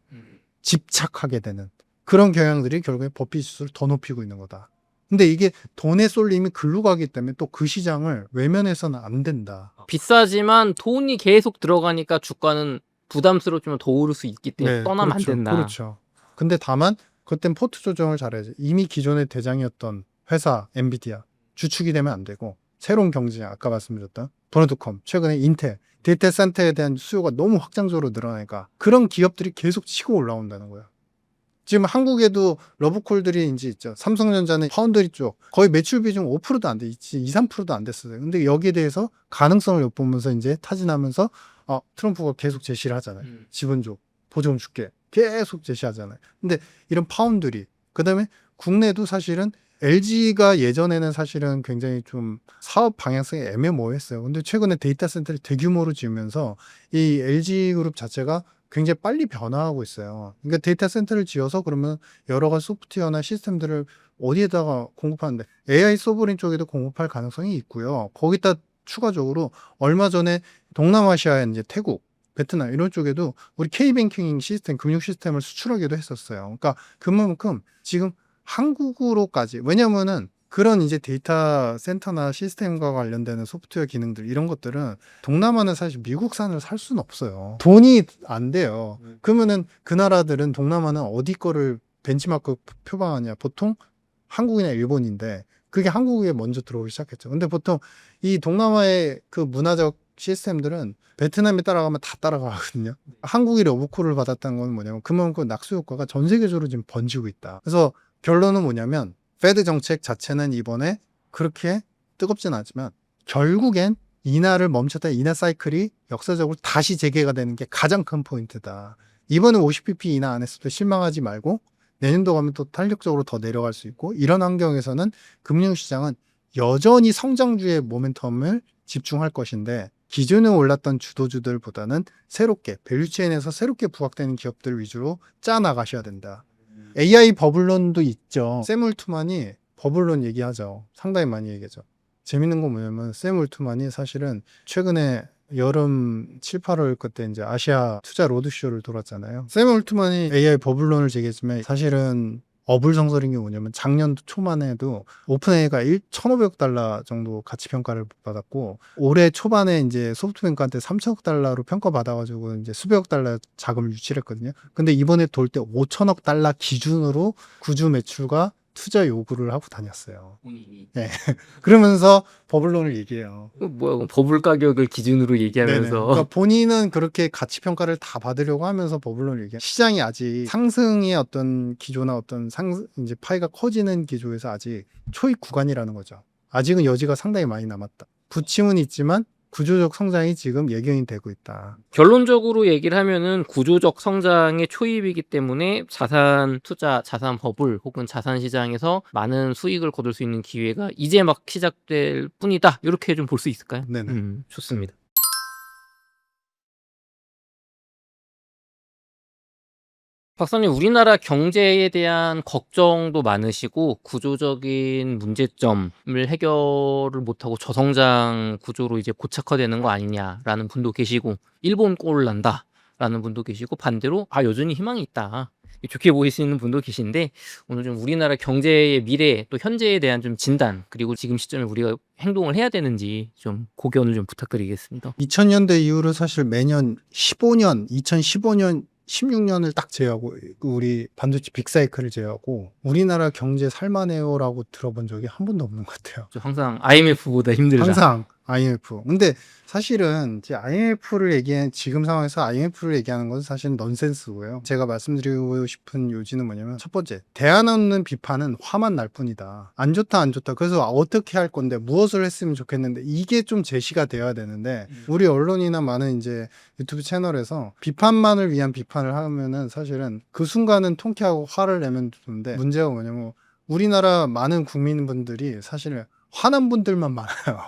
집착하게 되는 그런 경향들이 결국에 버핏 지수를 더 높이고 있는 거다. 근데 이게 돈의 쏠림이 글로 가기 때문에 또 그 시장을 외면해서는 안 된다. 비싸지만 돈이 계속 들어가니까 주가는 부담스럽지만 더 오를 수 있기 때문에 떠나면 그렇죠. 안 된다. 그렇죠. 근데 다만 그땐 포트 조정을 잘해야지. 이미 기존의 대장이었던 회사 엔비디아 주축이 되면 안 되고 새로운 경쟁 아까 말씀드렸던 브로드컴 최근에 인텔 데이터 센터에 대한 수요가 너무 확장적으로 늘어나니까 그런 기업들이 계속 치고 올라온다는 거예요. 지금 한국에도 러브콜들이 이제 있죠. 삼성전자는 파운드리 쪽 거의 매출 비중 5%도 안 돼. 2, 3%도 안 됐어요. 근데 여기에 대해서 가능성을 엿보면서 이제 타진하면서 트럼프가 계속 제시를 하잖아요. 지분 줘. 보조금 줄게. 계속 제시하잖아요. 근데 이런 파운드리 그다음에 국내도 사실은 LG가 예전에는 사실은 굉장히 좀 사업 방향성이 애매모호했어요. 근데 최근에 데이터 센터를 대규모로 지으면서 이 LG 그룹 자체가 굉장히 빨리 변화하고 있어요. 그러니까 데이터 센터를 지어서 그러면 여러 가지 소프트웨어나 시스템들을 어디에다가 공급하는데 AI 소브린 쪽에도 공급할 가능성이 있고요. 거기다 추가적으로 얼마 전에 동남아시아에 이제 태국, 베트남 이런 쪽에도 우리 K뱅킹 시스템, 금융 시스템을 수출하기도 했었어요. 그러니까 그만큼 지금 한국으로까지 왜냐면은 그런 이제 데이터 센터나 시스템과 관련되는 소프트웨어 기능들 이런 것들은 동남아는 사실 미국산을 살 수는 없어요. 돈이 안 돼요. 그러면은 그 나라들은 동남아는 어디 거를 벤치마크 표방하냐? 보통 한국이나 일본인데 그게 한국에 먼저 들어오기 시작했죠. 근데 보통 이 동남아의 그 문화적 시스템들은 베트남에 따라가면 다 따라가거든요. 한국이 러브콜을 받았다는 건 뭐냐면 그만큼 낙수 효과가 전 세계적으로 지금 번지고 있다. 그래서 결론은 뭐냐면 페드 정책 자체는 이번에 그렇게 뜨겁진 않지만 결국엔 인하를 멈췄다 인하 사이클이 역사적으로 다시 재개가 되는 게 가장 큰 포인트다. 이번에 50bp 인하 안 했을 때 실망하지 말고 내년도 가면 또 탄력적으로 더 내려갈 수 있고 이런 환경에서는 금융시장은 여전히 성장주의 모멘텀을 집중할 것인데 기존에 올랐던 주도주들보다는 새롭게 밸류체인에서 새롭게 부각되는 기업들 위주로 짜 나가셔야 된다. AI 버블론도 있죠. 샘 올트만이 버블론 얘기하죠. 상당히 많이 얘기하죠. 재밌는 건 뭐냐면 샘 올트만이 사실은 최근에 여름 7, 8월 그때 이제 아시아 투자 로드쇼를 돌았잖아요. 샘 올트만이 AI 버블론을 제기했지만 사실은 어불성설인 게 뭐냐면 작년 초만 해도 오픈 AI가 1,500억 달러 정도 가치 평가를 받았고 올해 초반에 이제 소프트뱅크한테 3천억 달러로 평가받아가지고 이제 수백억 달러 자금을 유치를 했거든요. 근데 이번에 돌 때 5천억 달러 기준으로 구주 매출과 투자 요구를 하고 다녔어요. 네. 그러면서 버블론을 얘기해요. 뭐야, 그럼 버블 가격을 기준으로 네네. 얘기하면서 그러니까 본인은 그렇게 가치 평가를 다 받으려고 하면서 버블론을 얘기해. 시장이 아직 상승의 어떤 기조나 어떤 이제 파이가 커지는 기조에서 아직 초입 구간이라는 거죠. 아직은 여지가 상당히 많이 남았다. 부침은 있지만 구조적 성장이 지금 예견이 되고 있다. 결론적으로 얘기를 하면은 구조적 성장의 초입이기 때문에 자산 투자, 자산 버블 혹은 자산 시장에서 많은 수익을 거둘 수 있는 기회가 이제 막 시작될 뿐이다. 이렇게 좀 볼 수 있을까요? 네네. 좋습니다. 박사님, 우리나라 경제에 대한 걱정도 많으시고 구조적인 문제점을 해결을 못하고 저성장 구조로 이제 고착화되는 거 아니냐라는 분도 계시고 일본 꼴 난다라는 분도 계시고 반대로 여전히 희망이 있다. 좋게 보이시는 분도 계신데 오늘 좀 우리나라 경제의 미래 또 현재에 대한 좀 진단 그리고 지금 시점에 우리가 행동을 해야 되는지 좀 고견을 좀 부탁드리겠습니다. 2000년대 이후로 사실 매년 15년, 2015년 16년을 딱 제외하고 우리 반도체 빅사이클을 제외하고 우리나라 경제 살만해요라고 들어본 적이 한 번도 없는 것 같아요. 항상 IMF보다 힘들다. 항상 IMF. 근데 사실은 이제 IMF를 얘기한 지금 상황에서 IMF를 얘기하는 건 사실은 넌센스고요. 제가 말씀드리고 싶은 요지는 뭐냐면 첫 번째, 대안 없는 비판은 화만 날 뿐이다. 안 좋다 안 좋다. 그래서 어떻게 할 건데 무엇을 했으면 좋겠는데 이게 좀 제시가 되어야 되는데 우리 언론이나 많은 이제 유튜브 채널에서 비판만을 위한 비판을 하면은 사실은 그 순간은 통쾌하고 화를 내면 좋은데 문제가 뭐냐면 우리나라 많은 국민분들이 사실은 화난 분들만 많아요.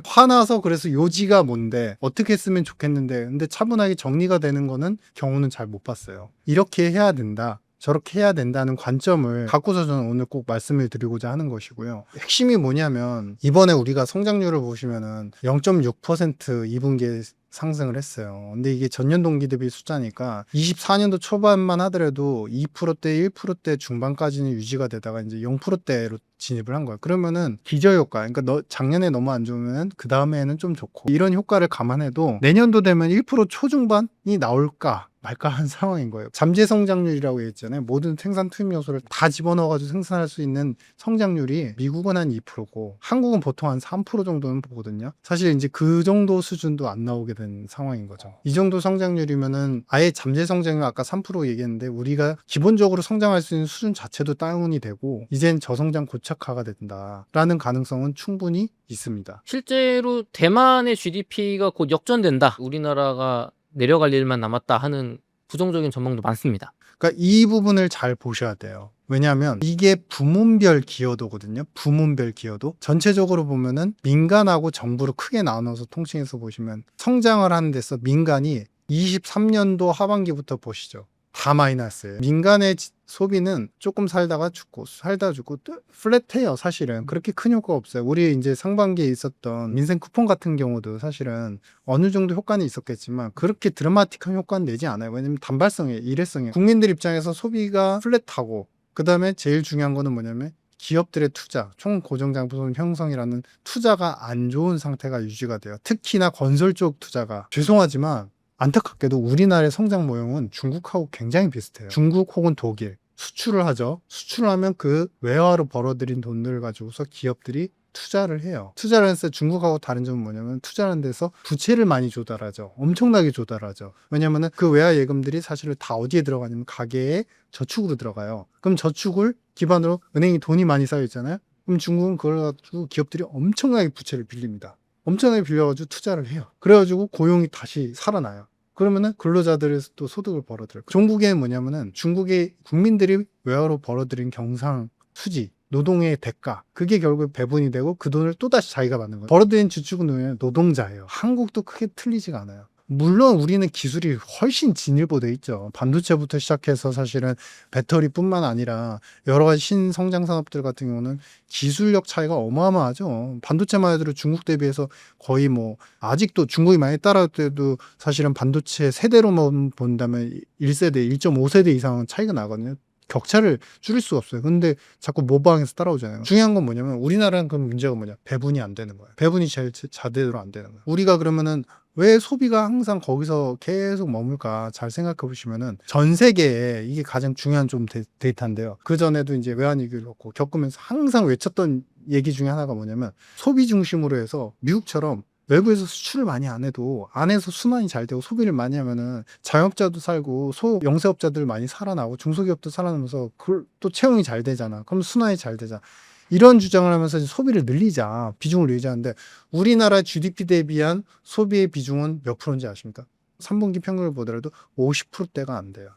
화나서 그래서 요지가 뭔데 어떻게 했으면 좋겠는데 근데 차분하게 정리가 되는 거는 경우는 잘 못 봤어요. 이렇게 해야 된다. 저렇게 해야 된다는 관점을 갖고서 저는 오늘 꼭 말씀을 드리고자 하는 것이고요. 핵심이 뭐냐면 이번에 우리가 성장률을 보시면은 0.6% 2분기에 상승을 했어요. 근데 이게 전년 동기 대비 숫자니까 24년도 초반만 하더라도 2%대, 1%대 중반까지는 유지가 되다가 이제 0%대로 진입을 한 거예요. 그러면은 기저효과, 그러니까 작년에 너무 안 좋으면 그 다음에는 좀 좋고, 이런 효과를 감안해도 내년도 되면 1% 초중반이 나올까 말까 한 상황인 거예요. 잠재 성장률이라고 했잖아요. 모든 생산 투입 요소를 다 집어넣어가지고 생산할 수 있는 성장률이 미국은 한 2%고 한국은 보통 한 3% 정도는 보거든요. 사실 이제 그 정도 수준도 안 나오게 된 상황인 거죠. 이 정도 성장률이면은 아예 잠재 성장률 아까 3% 얘기했는데 우리가 기본적으로 성장할 수 있는 수준 자체도 다운이 되고 이젠 저성장 고착화가 된다라는 가능성은 충분히 있습니다. 실제로 대만의 GDP가 곧 역전된다. 우리나라가 내려갈 일만 남았다 하는 부정적인 전망도 많습니다. 그러니까 이 부분을 잘 보셔야 돼요. 왜냐하면 이게 부문별 기여도거든요. 부문별 기여도. 전체적으로 보면은 민간하고 정부로 크게 나눠서 통칭해서 보시면 성장을 하는 데서 민간이 23년도 하반기부터 보시죠. 다 마이너스예요. 민간의 소비는 조금 살다가 죽고 살다가 죽고 플랫해요. 사실은 그렇게 큰 효과가 없어요. 우리 이제 상반기에 있었던 민생 쿠폰 같은 경우도 사실은 어느 정도 효과는 있었겠지만 그렇게 드라마틱한 효과는 내지 않아요. 왜냐면 단발성이에요. 일회성이에요. 국민들 입장에서 소비가 플랫하고 그 다음에 제일 중요한 거는 뭐냐면 기업들의 투자, 총고정자산 형성이라는 투자가 안 좋은 상태가 유지가 돼요. 특히나 건설 쪽 투자가. 죄송하지만 안타깝게도 우리나라의 성장 모형은 중국하고 굉장히 비슷해요. 중국 혹은 독일. 수출을 하죠. 수출을 하면 그 외화로 벌어들인 돈들을 가지고서 기업들이 투자를 해요. 투자를 해서 중국하고 다른 점은 뭐냐면 투자하는 데서 부채를 많이 조달하죠. 엄청나게 조달하죠. 왜냐면은 그 외화 예금들이 사실은 다 어디에 들어가냐면 가계에 저축으로 들어가요. 그럼 저축을 기반으로 은행이 돈이 많이 쌓여 있잖아요. 그럼 중국은 그걸 가지고 기업들이 엄청나게 부채를 빌립니다. 엄청나게 빌려가지고 투자를 해요. 그래가지고 고용이 다시 살아나요. 그러면은 근로자들의 또 소득을 벌어들여요. 종국에는 뭐냐면은 중국의 국민들이 외화로 벌어들인 경상 수지, 노동의 대가, 그게 결국 배분이 되고 그 돈을 또다시 자기가 받는 거예요. 벌어들인 주축은 노동자예요. 한국도 크게 틀리지가 않아요. 물론 우리는 기술이 훨씬 진일보돼 있죠. 반도체부터 시작해서 사실은 배터리뿐만 아니라 여러 가지 신성장 산업들 같은 경우는 기술력 차이가 어마어마하죠. 반도체만 해도 중국 대비해서 거의 뭐 아직도 중국이 많이 따라올 때도 사실은 반도체 세대로만 본다면 1세대, 1.5세대 이상은 차이가 나거든요. 격차를 줄일 수가 없어요. 근데 자꾸 모방해서 따라오잖아요. 중요한 건 뭐냐면 우리나라는 그 문제가 뭐냐? 배분이 안 되는 거예요. 배분이 제일 제대로 안 되는 거예요. 우리가 그러면은 왜 소비가 항상 거기서 계속 머물까? 잘 생각해 보시면은 전 세계에 이게 가장 중요한 좀 데이터인데요. 그 전에도 이제 외환위기를 겪으면서 항상 외쳤던 얘기 중에 하나가 뭐냐면 소비 중심으로 해서 미국처럼 외부에서 수출을 많이 안 해도 안에서 순환이 잘 되고 소비를 많이 하면은 자영업자도 살고 영세업자들 많이 살아나고 중소기업도 살아나면서 그걸 또 채용이 잘 되잖아. 그럼 순환이 잘 되잖아. 이런 주장을 하면서 소비를 늘리자, 비중을 늘리자는데 우리나라 GDP 대비한 소비의 비중은 몇 프로인지 아십니까? 3분기 평균을 보더라도 50%대가 안 돼요.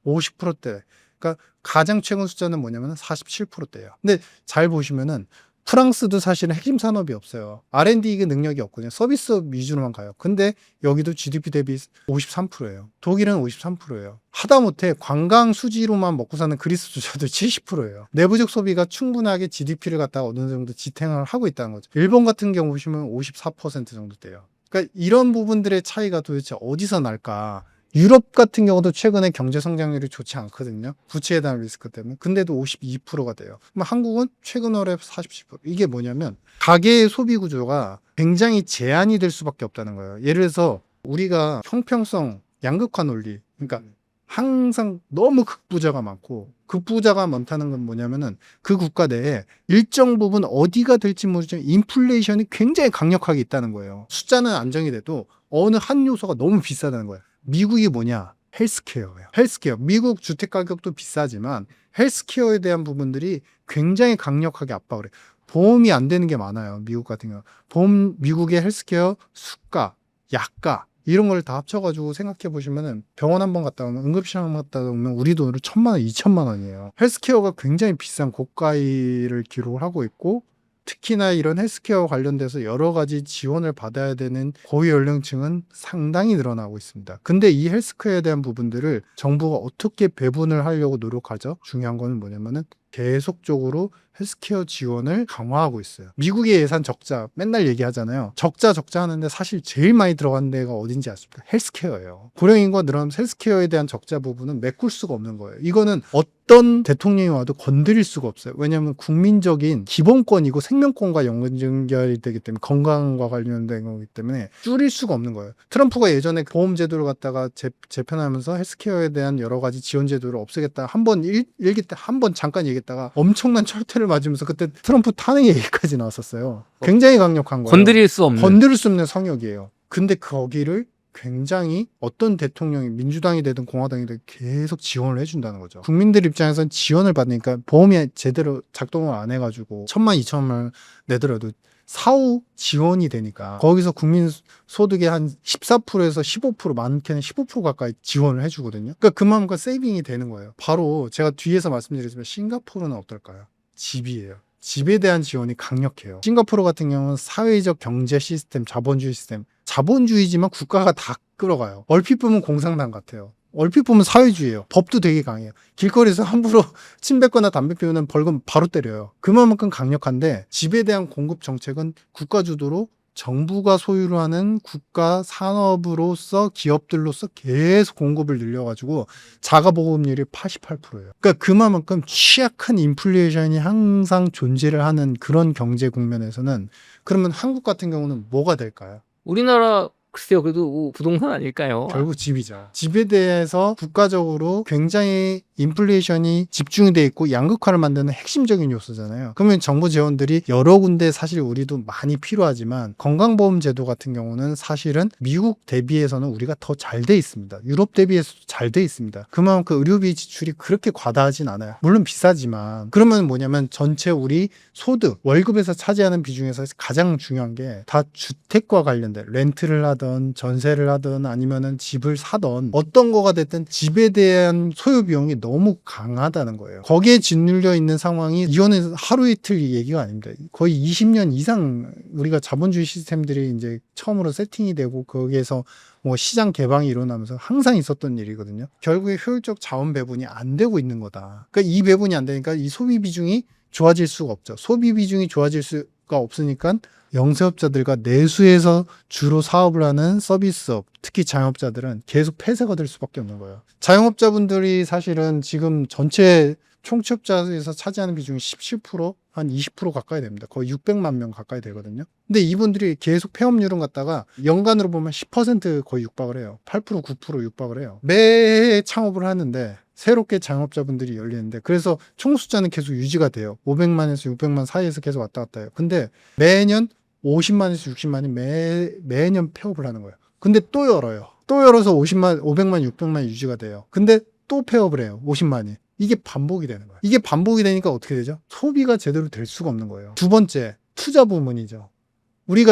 50%대. 그러니까 가장 최근 숫자는 뭐냐면 47%대예요. 근데 잘 보시면은 프랑스도 사실은 핵심 산업이 없어요. R&D 능력이 없거든요. 서비스업 위주로만 가요. 근데 여기도 GDP 대비 53%예요. 독일은 53%예요. 하다못해 관광 수지로만 먹고 사는 그리스조차도 70%예요. 내부적 소비가 충분하게 GDP를 갖다가 어느 정도 지탱을 하고 있다는 거죠. 일본 같은 경우 보시면 54% 정도 돼요. 그러니까 이런 부분들의 차이가 도대체 어디서 날까? 유럽 같은 경우도 최근에 경제 성장률이 좋지 않거든요. 부채에 대한 리스크 때문에. 근데도 52%가 돼요. 그럼 한국은 최근 월에 47%. 이게 뭐냐면 가계의 소비 구조가 굉장히 제한이 될 수밖에 없다는 거예요. 예를 들어서 우리가 형평성 양극화 논리. 그러니까 항상 너무 극부자가 많고 극부자가 많다는 건 뭐냐면은 그 국가 내에 일정 부분 어디가 될지 모르지만 인플레이션이 굉장히 강력하게 있다는 거예요. 숫자는 안정이 돼도 어느 한 요소가 너무 비싸다는 거예요. 미국이 뭐냐? 헬스케어예요. 헬스케어. 미국 주택 가격도 비싸지만 헬스케어에 대한 부분들이 굉장히 강력하게 압박을 해요. 보험이 안 되는 게 많아요. 미국 같은 경우. 미국의 헬스케어 수가, 약가 이런 걸 다 합쳐가지고 생각해 보시면은 병원 한번 갔다 오면 응급실 한번 갔다 오면 우리 돈으로 1,000만 원, 2,000만 원이에요. 헬스케어가 굉장히 비싼 고가를 기록을 하고 있고 특히나 이런 헬스케어 관련돼서 여러 가지 지원을 받아야 되는 고위 연령층은 상당히 늘어나고 있습니다. 근데 이 헬스케어에 대한 부분들을 정부가 어떻게 배분을 하려고 노력하죠? 중요한 거는 뭐냐면은 계속적으로 헬스케어 지원을 강화하고 있어요. 미국의 예산 적자 맨날 얘기하잖아요. 적자 하는데 사실 제일 많이 들어간 데가 어딘지 아십니까? 헬스케어예요. 고령인구가 늘어나면 헬스케어에 대한 적자 부분은 메꿀 수가 없는 거예요. 이거는 어떤 대통령이 와도 건드릴 수가 없어요. 왜냐하면 국민적인 기본권이고 생명권과 연결이 되기 때문에, 건강과 관련된 거기 때문에 줄일 수가 없는 거예요. 트럼프가 예전에 보험 제도를 갖다가 재편하면서 헬스케어에 대한 여러 가지 지원 제도를 없애겠다 한번 일기 때 한 번 잠깐 얘기했다가 엄청난 철퇴를 맞으면서 그때 트럼프 탄핵 얘기까지 나왔었어요. 굉장히 강력한 거예요. 건드릴 수 없는 성역이에요. 근데 거기를 굉장히 어떤 대통령이 민주당이 되든 공화당이 되든 계속 지원을 해준다는 거죠. 국민들 입장에서는 지원을 받으니까 보험이 제대로 작동을 안 해가지고 1,000만 2,000만 내더라도 사후 지원이 되니까 거기서 국민 소득의 한 14%에서 15% 많게는 15% 가까이 지원을 해주거든요. 그러니까 그만큼 세이빙이 되는 거예요. 바로 제가 뒤에서 말씀드렸지만 싱가포르는 어떨까요? 집이에요. 집에 대한 지원이 강력해요. 싱가포르 같은 경우는 사회적 경제 시스템, 자본주의 시스템, 자본주의지만 국가가 다 끌어가요. 얼핏 보면 공산당 같아요. 얼핏 보면 사회주의예요. 법도 되게 강해요. 길거리에서 함부로 침 뱉거나 담배 피우면 벌금 바로 때려요. 그만큼 강력한데 집에 대한 공급 정책은 국가 주도로 정부가 소유를 하는 국가 산업으로서 기업들로서 계속 공급을 늘려가지고 자가보급률이 88%예요. 그러니까 그만큼 취약한 인플레이션이 항상 존재를 하는 그런 경제 국면에서는 그러면 한국 같은 경우는 뭐가 될까요? 우리나라 글쎄요, 그래도 부동산 아닐까요? 결국 집이죠. 집에 대해서 국가적으로 굉장히 인플레이션이 집중이 돼 있고 양극화를 만드는 핵심적인 요소잖아요. 그러면 정부 재원들이 여러 군데 사실 우리도 많이 필요하지만 건강보험 제도 같은 경우는 사실은 미국 대비해서는 우리가 더 잘 돼 있습니다. 유럽 대비해서도 잘 돼 있습니다. 그만큼 그 의료비 지출이 그렇게 과다하진 않아요. 물론 비싸지만 그러면 뭐냐면 전체 우리 소득, 월급에서 차지하는 비중에서 가장 중요한 게 다 주택과 관련된 렌트를 하던 전세를 하던 아니면은 집을 사던 어떤 거가 됐든 집에 대한 소요 비용이 너무 강하다는 거예요. 거기에 짓눌려 있는 상황이 이거는 하루 이틀 얘기가 아닙니다. 거의 20년 이상 우리가 자본주의 시스템들이 이제 처음으로 세팅이 되고 거기에서 뭐 시장 개방이 일어나면서 항상 있었던 일이거든요. 결국에 효율적 자원 배분이 안 되고 있는 거다. 그러니까 이 배분이 안 되니까 이 소비 비중이 좋아질 수가 없죠. 소비 비중이 좋아질 수가 없으니까 영세업자들과 내수에서 주로 사업을 하는 서비스업, 특히 자영업자들은 계속 폐쇄가 될 수밖에 없는 거예요. 자영업자분들이 사실은 지금 전체 총취업자에서 차지하는 비중이 17%, 한 20% 가까이 됩니다. 거의 600만 명 가까이 되거든요. 근데 이분들이 계속 폐업률은 갖다가 연간으로 보면 10% 거의 육박을 해요. 8%, 9% 육박을 해요. 매해 창업을 하는데 새롭게 자영업자분들이 열리는데 그래서 총 숫자는 계속 유지가 돼요. 500만에서 600만 사이에서 계속 왔다 갔다 해요. 근데 매년 50만에서 60만이 매년 폐업을 하는 거예요. 근데 또 열어요. 또 열어서 50만, 500만, 600만 유지가 돼요. 근데 또 폐업을 해요. 50만이. 이게 반복이 되는 거예요. 이게 반복이 되니까 어떻게 되죠? 소비가 제대로 될 수가 없는 거예요. 두 번째, 투자 부문이죠.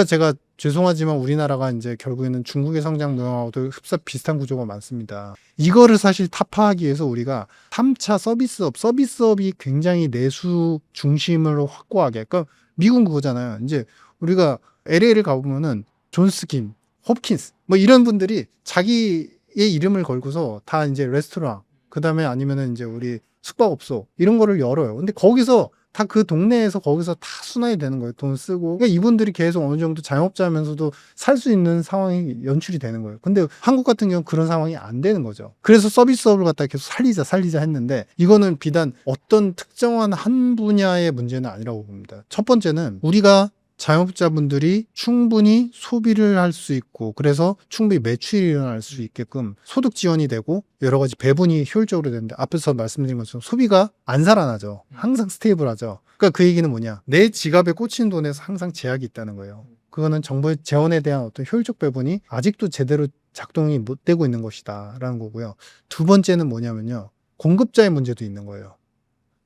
제가 죄송하지만 우리나라가 이제 결국에는 중국의 성장 모양하고도 흡사 비슷한 구조가 많습니다. 이거를 사실 타파하기 위해서 우리가 3차 서비스업이 굉장히 내수 중심으로 확고하게, 그러니까 미국 그거잖아요. 이제 우리가 LA를 가보면은 존스킨, 홉킨스, 뭐 이런 분들이 자기의 이름을 걸고서 다 이제 레스토랑, 그 다음에 아니면은 이제 우리 숙박업소 이런 거를 열어요. 근데 거기서 다 그 동네에서 거기서 다 순환이 되는 거예요. 돈 쓰고. 그러니까 이분들이 계속 어느 정도 자영업자면서도 살 수 있는 상황이 연출이 되는 거예요. 근데 한국 같은 경우는 그런 상황이 안 되는 거죠. 그래서 서비스업을 갖다 계속 살리자 했는데 이거는 비단 어떤 특정한 한 분야의 문제는 아니라고 봅니다. 첫 번째는 우리가 자영업자분들이 충분히 소비를 할 수 있고 그래서 충분히 매출이 일어날 수 있게끔 소득 지원이 되고 여러 가지 배분이 효율적으로 되는데 앞에서 말씀드린 것처럼 소비가 안 살아나죠. 항상 스테이블하죠. 그러니까 그 얘기는 뭐냐? 내 지갑에 꽂힌 돈에서 항상 제약이 있다는 거예요. 그거는 정부의 재원에 대한 어떤 효율적 배분이 아직도 제대로 작동이 못 되고 있는 것이다 라는 거고요. 두 번째는 뭐냐면요. 공급자의 문제도 있는 거예요.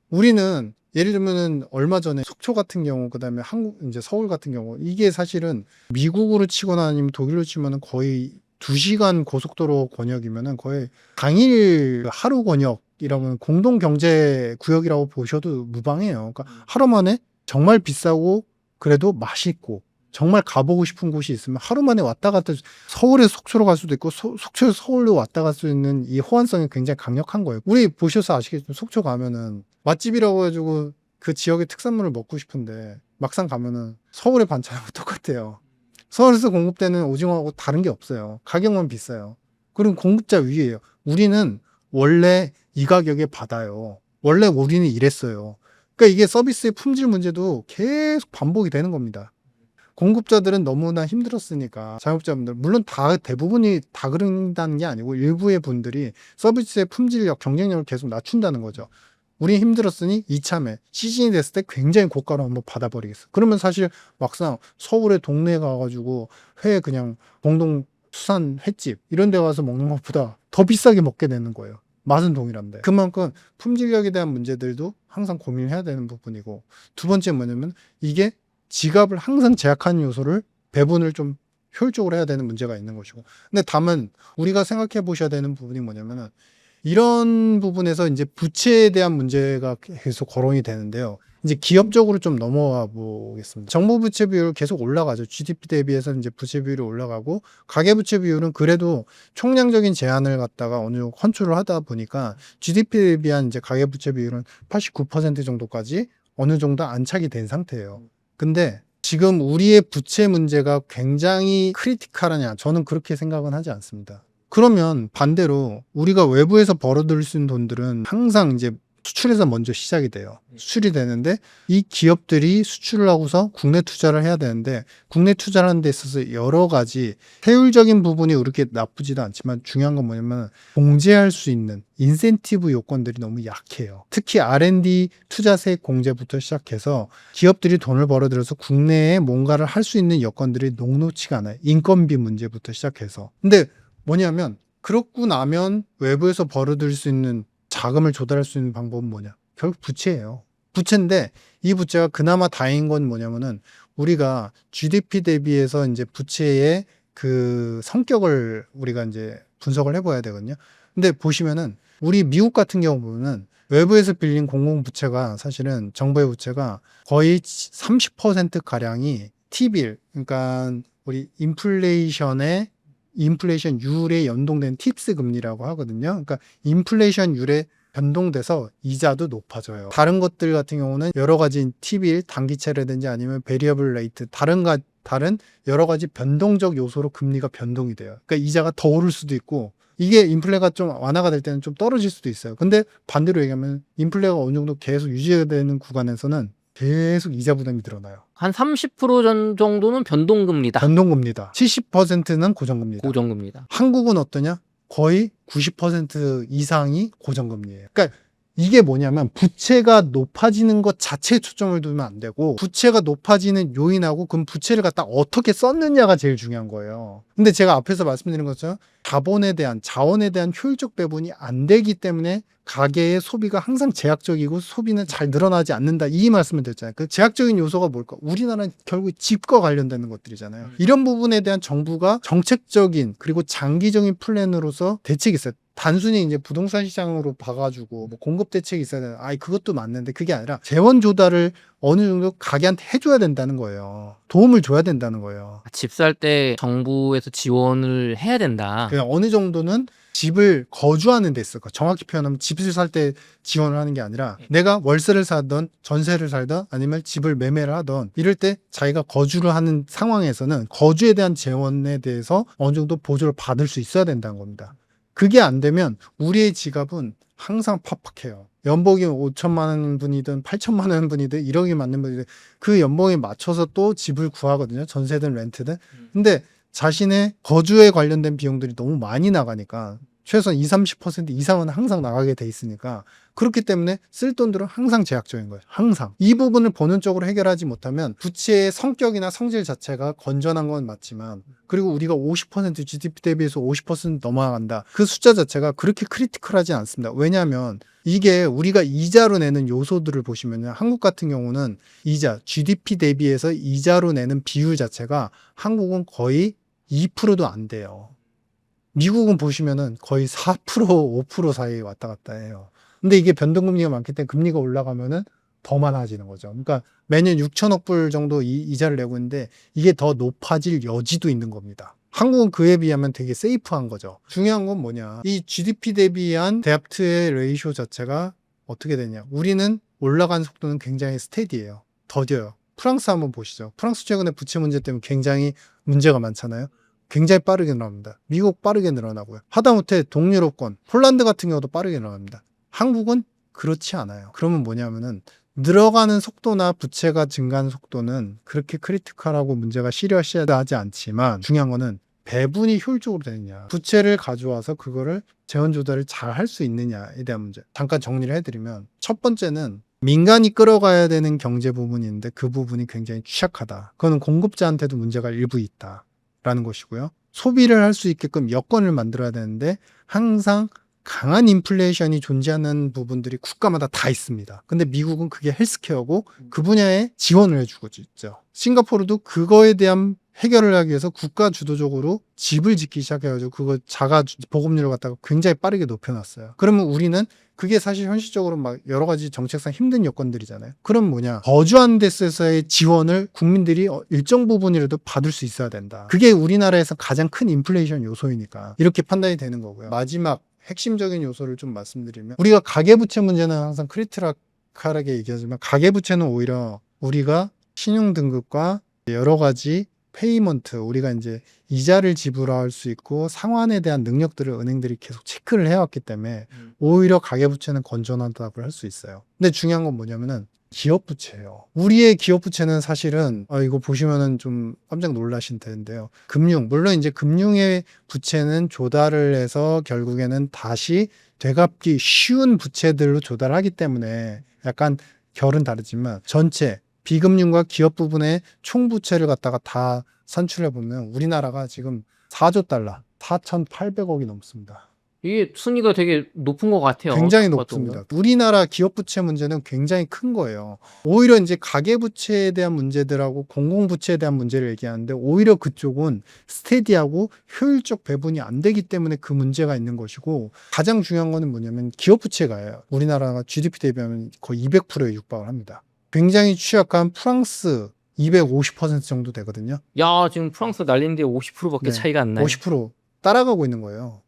우리는 예를 들면은 얼마 전에 속초 같은 경우, 그다음에 이제 서울 같은 경우, 이게 사실은 미국으로 치거나 아니면 독일로 치면은 거의 2시간 고속도로 권역이면은 거의 당일 하루 권역이라면 공동 경제 구역이라고 보셔도 무방해요. 그러니까 하루 만에 정말 비싸고 그래도 맛있고 정말 가보고 싶은 곳이 있으면 하루 만에 왔다 갔다 서울에서 속초로 갈 수도 있고 속초에서 서울로 왔다 갈 수 있는 이 호환성이 굉장히 강력한 거예요. 우리 보셔서 아시겠지만 속초 가면은 맛집이라고 해가지고 그 지역의 특산물을 먹고 싶은데 막상 가면은 서울의 반찬하고 똑같아요. 서울에서 공급되는 오징어하고 다른 게 없어요. 가격만 비싸요. 그리고 공급자 위에요. 우리는 원래 이 가격에 받아요. 원래 우리는 이랬어요. 그러니까 이게 서비스의 품질 문제도 계속 반복이 되는 겁니다. 공급자들은 너무나 힘들었으니까 자영업자분들 물론 다 대부분이 다 그런다는 게 아니고 일부의 분들이 서비스의 품질력 경쟁력을 계속 낮춘다는 거죠. 우리 힘들었으니 이참에 시즌이 됐을 때 굉장히 고가로 한번 받아버리겠어. 그러면 사실 막상 서울의 동네에 가가지고 회 그냥 공동 수산 횟집 이런 데 가서 먹는 것보다 더 비싸게 먹게 되는 거예요. 맛은 동일한데. 그만큼 품질력에 대한 문제들도 항상 고민해야 되는 부분이고, 두 번째 뭐냐면 이게 지갑을 항상 제약하는 요소를 배분을 좀 효율적으로 해야 되는 문제가 있는 것이고. 근데 다만 우리가 생각해 보셔야 되는 부분이 뭐냐면은 이런 부분에서 이제 부채에 대한 문제가 계속 거론이 되는데요. 이제 기업적으로 좀 넘어와 보겠습니다. 정부 부채 비율 계속 올라가죠. GDP 대비해서 이제 부채 비율이 올라가고, 가계 부채 비율은 그래도 총량적인 제한을 갖다가 어느 정도 컨트롤을 하다 보니까 GDP 대비한 이제 가계 부채 비율은 89% 정도까지 어느 정도 안착이 된 상태예요. 근데 지금 우리의 부채 문제가 굉장히 크리티컬하냐? 저는 그렇게 생각은 하지 않습니다. 그러면 반대로 우리가 외부에서 벌어들일 수 있는 돈들은 항상 이제 수출에서 먼저 시작이 돼요. 수출이 되는데 이 기업들이 수출을 하고서 국내 투자를 해야 되는데, 국내 투자를 하는 데 있어서 여러 가지 효율적인 부분이 그렇게 나쁘지도 않지만 중요한 건 뭐냐면 공제할 수 있는 인센티브 요건들이 너무 약해요. 특히 R&D 투자세 공제부터 시작해서 기업들이 돈을 벌어들여서 국내에 뭔가를 할 수 있는 여건들이 녹록치가 않아요. 인건비 문제부터 시작해서. 근데 뭐냐면 그렇고 나면 외부에서 벌어들일 수 있는 자금을 조달할 수 있는 방법은 뭐냐? 결국 부채예요. 부채인데 이 부채가 그나마 다행인 건 뭐냐면은 우리가 GDP 대비해서 이제 부채의 그 성격을 우리가 이제 분석을 해봐야 되거든요. 근데 보시면은 우리 미국 같은 경우 보면은 외부에서 빌린 공공부채가 사실은 정부의 부채가 거의 30% 가량이 T빌, 그러니까 우리 인플레이션율에 연동된 팁스 금리라고 하거든요. 그러니까 인플레이션율에 변동돼서 이자도 높아져요. 다른 것들 같은 경우는 여러 가지 T빌, 단기채라든지 아니면 베리어블 레이트, 다른 여러 가지 변동적 요소로 금리가 변동이 돼요. 그러니까 이자가 더 오를 수도 있고, 이게 인플레가 좀 완화가 될 때는 좀 떨어질 수도 있어요. 근데 반대로 얘기하면 인플레가 어느 정도 계속 유지되는 구간에서는 계속 이자 부담이 늘어나요. 한 30% 정도는 변동금리다. 변동금리다. 70%는 고정금리다. 고정금리다. 한국은 어떠냐? 거의 90% 이상이 고정금리예요. 그러니까 이게 뭐냐면 부채가 높아지는 것 자체에 초점을 두면 안 되고, 부채가 높아지는 요인하고 그럼 부채를 갖다 어떻게 썼느냐가 제일 중요한 거예요. 근데 제가 앞에서 말씀드린 것처럼 자원에 대한 효율적 배분이 안 되기 때문에 가계의 소비가 항상 제약적이고 소비는 잘 늘어나지 않는다, 이 말씀을 드렸잖아요. 그 제약적인 요소가 뭘까? 우리나라는 결국 집과 관련되는 것들이잖아요. 이런 부분에 대한 정부가 정책적인 그리고 장기적인 플랜으로서 대책이 있어요. 단순히 이제 부동산 시장으로 봐가지고 뭐 공급 대책이 있어야 되는, 그것도 맞는데 그게 아니라 재원 조달을 어느 정도 가게한테 해줘야 된다는 거예요. 도움을 줘야 된다는 거예요. 집 살 때 정부에서 지원을 해야 된다. 그냥 어느 정도는 집을 거주하는 데 있어. 정확히 표현하면 집을 살 때 지원을 하는 게 아니라 내가 월세를 사든 전세를 살든 아니면 집을 매매를 하든 이럴 때 자기가 거주를 하는 상황에서는 거주에 대한 재원에 대해서 어느 정도 보조를 받을 수 있어야 된다는 겁니다. 그게 안 되면 우리의 지갑은 항상 팍팍해요. 연봉이 5천만 원 분이든 8천만 원 분이든 1억이 맞는 분이든 그 연봉에 맞춰서 또 집을 구하거든요. 전세든 렌트든. 근데 자신의 거주에 관련된 비용들이 너무 많이 나가니까 최소한 20-30% 이상은 항상 나가게 돼 있으니까, 그렇기 때문에 쓸 돈들은 항상 제약적인 거예요. 항상. 이 부분을 본원적으로 해결하지 못하면 부채의 성격이나 성질 자체가 건전한 건 맞지만, 그리고 우리가 50% GDP 대비해서 50% 넘어간다. 그 숫자 자체가 그렇게 크리티컬하지 않습니다. 왜냐하면 이게 우리가 이자로 내는 요소들을 보시면 한국 같은 경우는 이자, GDP 대비해서 이자로 내는 비율 자체가 한국은 거의 2%도 안 돼요. 미국은 보시면은 거의 4%, 5% 사이에 왔다 갔다 해요. 근데 이게 변동금리가 많기 때문에 금리가 올라가면은 더 많아지는 거죠. 그러니까 매년 6천억 불 정도 이자를 내고 있는데 이게 더 높아질 여지도 있는 겁니다. 한국은 그에 비하면 되게 세이프한 거죠. 중요한 건 뭐냐. 이 GDP 대비한 데프트의 레이쇼 자체가 어떻게 되냐. 우리는 올라가는 속도는 굉장히 스테디예요. 더뎌요. 프랑스 한번 보시죠. 프랑스 최근에 부채 문제 때문에 굉장히 문제가 많잖아요. 굉장히 빠르게 늘어납니다. 미국 빠르게 늘어나고요. 하다못해 동유럽권, 폴란드 같은 경우도 빠르게 늘어납니다. 한국은 그렇지 않아요. 그러면 뭐냐면은 늘어가는 속도나 부채가 증가하는 속도는 그렇게 크리티컬하고 문제가 시리어시하지 않지만 중요한 거는 배분이 효율적으로 되느냐. 부채를 가져와서 그거를 재원 조달을 잘 할 수 있느냐에 대한 문제. 잠깐 정리를 해드리면 첫 번째는 민간이 끌어가야 되는 경제 부분인데 그 부분이 굉장히 취약하다. 그거는 공급자한테도 문제가 일부 있다라는 것이고요. 소비를 할 수 있게끔 여건을 만들어야 되는데 항상 강한 인플레이션이 존재하는 부분들이 국가마다 다 있습니다. 근데 미국은 그게 헬스케어고 그 분야에 지원을 해주고 있죠. 싱가포르도 그거에 대한 해결을 하기 위해서 국가 주도적으로 집을 짓기 시작해가지고 그거 자가 보급률을 갖다가 굉장히 빠르게 높여놨어요. 그러면 우리는 그게 사실 현실적으로 막 여러 가지 정책상 힘든 여건들이잖아요. 그럼 뭐냐? 거주하는 데서의 지원을 국민들이 일정 부분이라도 받을 수 있어야 된다. 그게 우리나라에서 가장 큰 인플레이션 요소이니까 이렇게 판단이 되는 거고요. 마지막 핵심적인 요소를 좀 말씀드리면 우리가 가계부채 문제는 항상 크리티컬하게 얘기하지만 가계부채는 오히려 우리가 신용등급과 여러 가지 페이먼트, 우리가 이제 이자를 지불할 수 있고 상환에 대한 능력들을 은행들이 계속 체크를 해왔기 때문에 오히려 가계부채는 건전하다고 할 수 있어요. 근데 중요한 건 뭐냐면은 기업부채예요. 우리의 기업부채는 사실은 이거 보시면은 좀 깜짝 놀라실 텐데요. 물론 이제 금융의 부채는 조달을 해서 결국에는 다시 되갚기 쉬운 부채들로 조달하기 때문에 약간 결은 다르지만 전체 비금융과 기업 부분의 총부채를 갖다가 다 산출해 보면 우리나라가 지금 4조 달러, 4,800억이 넘습니다. 이게 순위가 되게 높은 것 같아요. 굉장히 딱 봐도. 높습니다. 우리나라 기업 부채 문제는 굉장히 큰 거예요. 오히려 이제 가계 부채에 대한 문제들하고 공공 부채에 대한 문제를 얘기하는데 오히려 그쪽은 스테디하고 효율적 배분이 안 되기 때문에 그 문제가 있는 것이고 가장 중요한 거는 뭐냐면 기업 부채가요. 우리나라가 GDP 대비하면 거의 200%에 육박을 합니다. 굉장히 취약한 프랑스 250% 정도 되거든요. 야, 지금 프랑스 난리인데 50%밖에 네, 차이가 안 나요. 50% 따라가고 있는 거예요.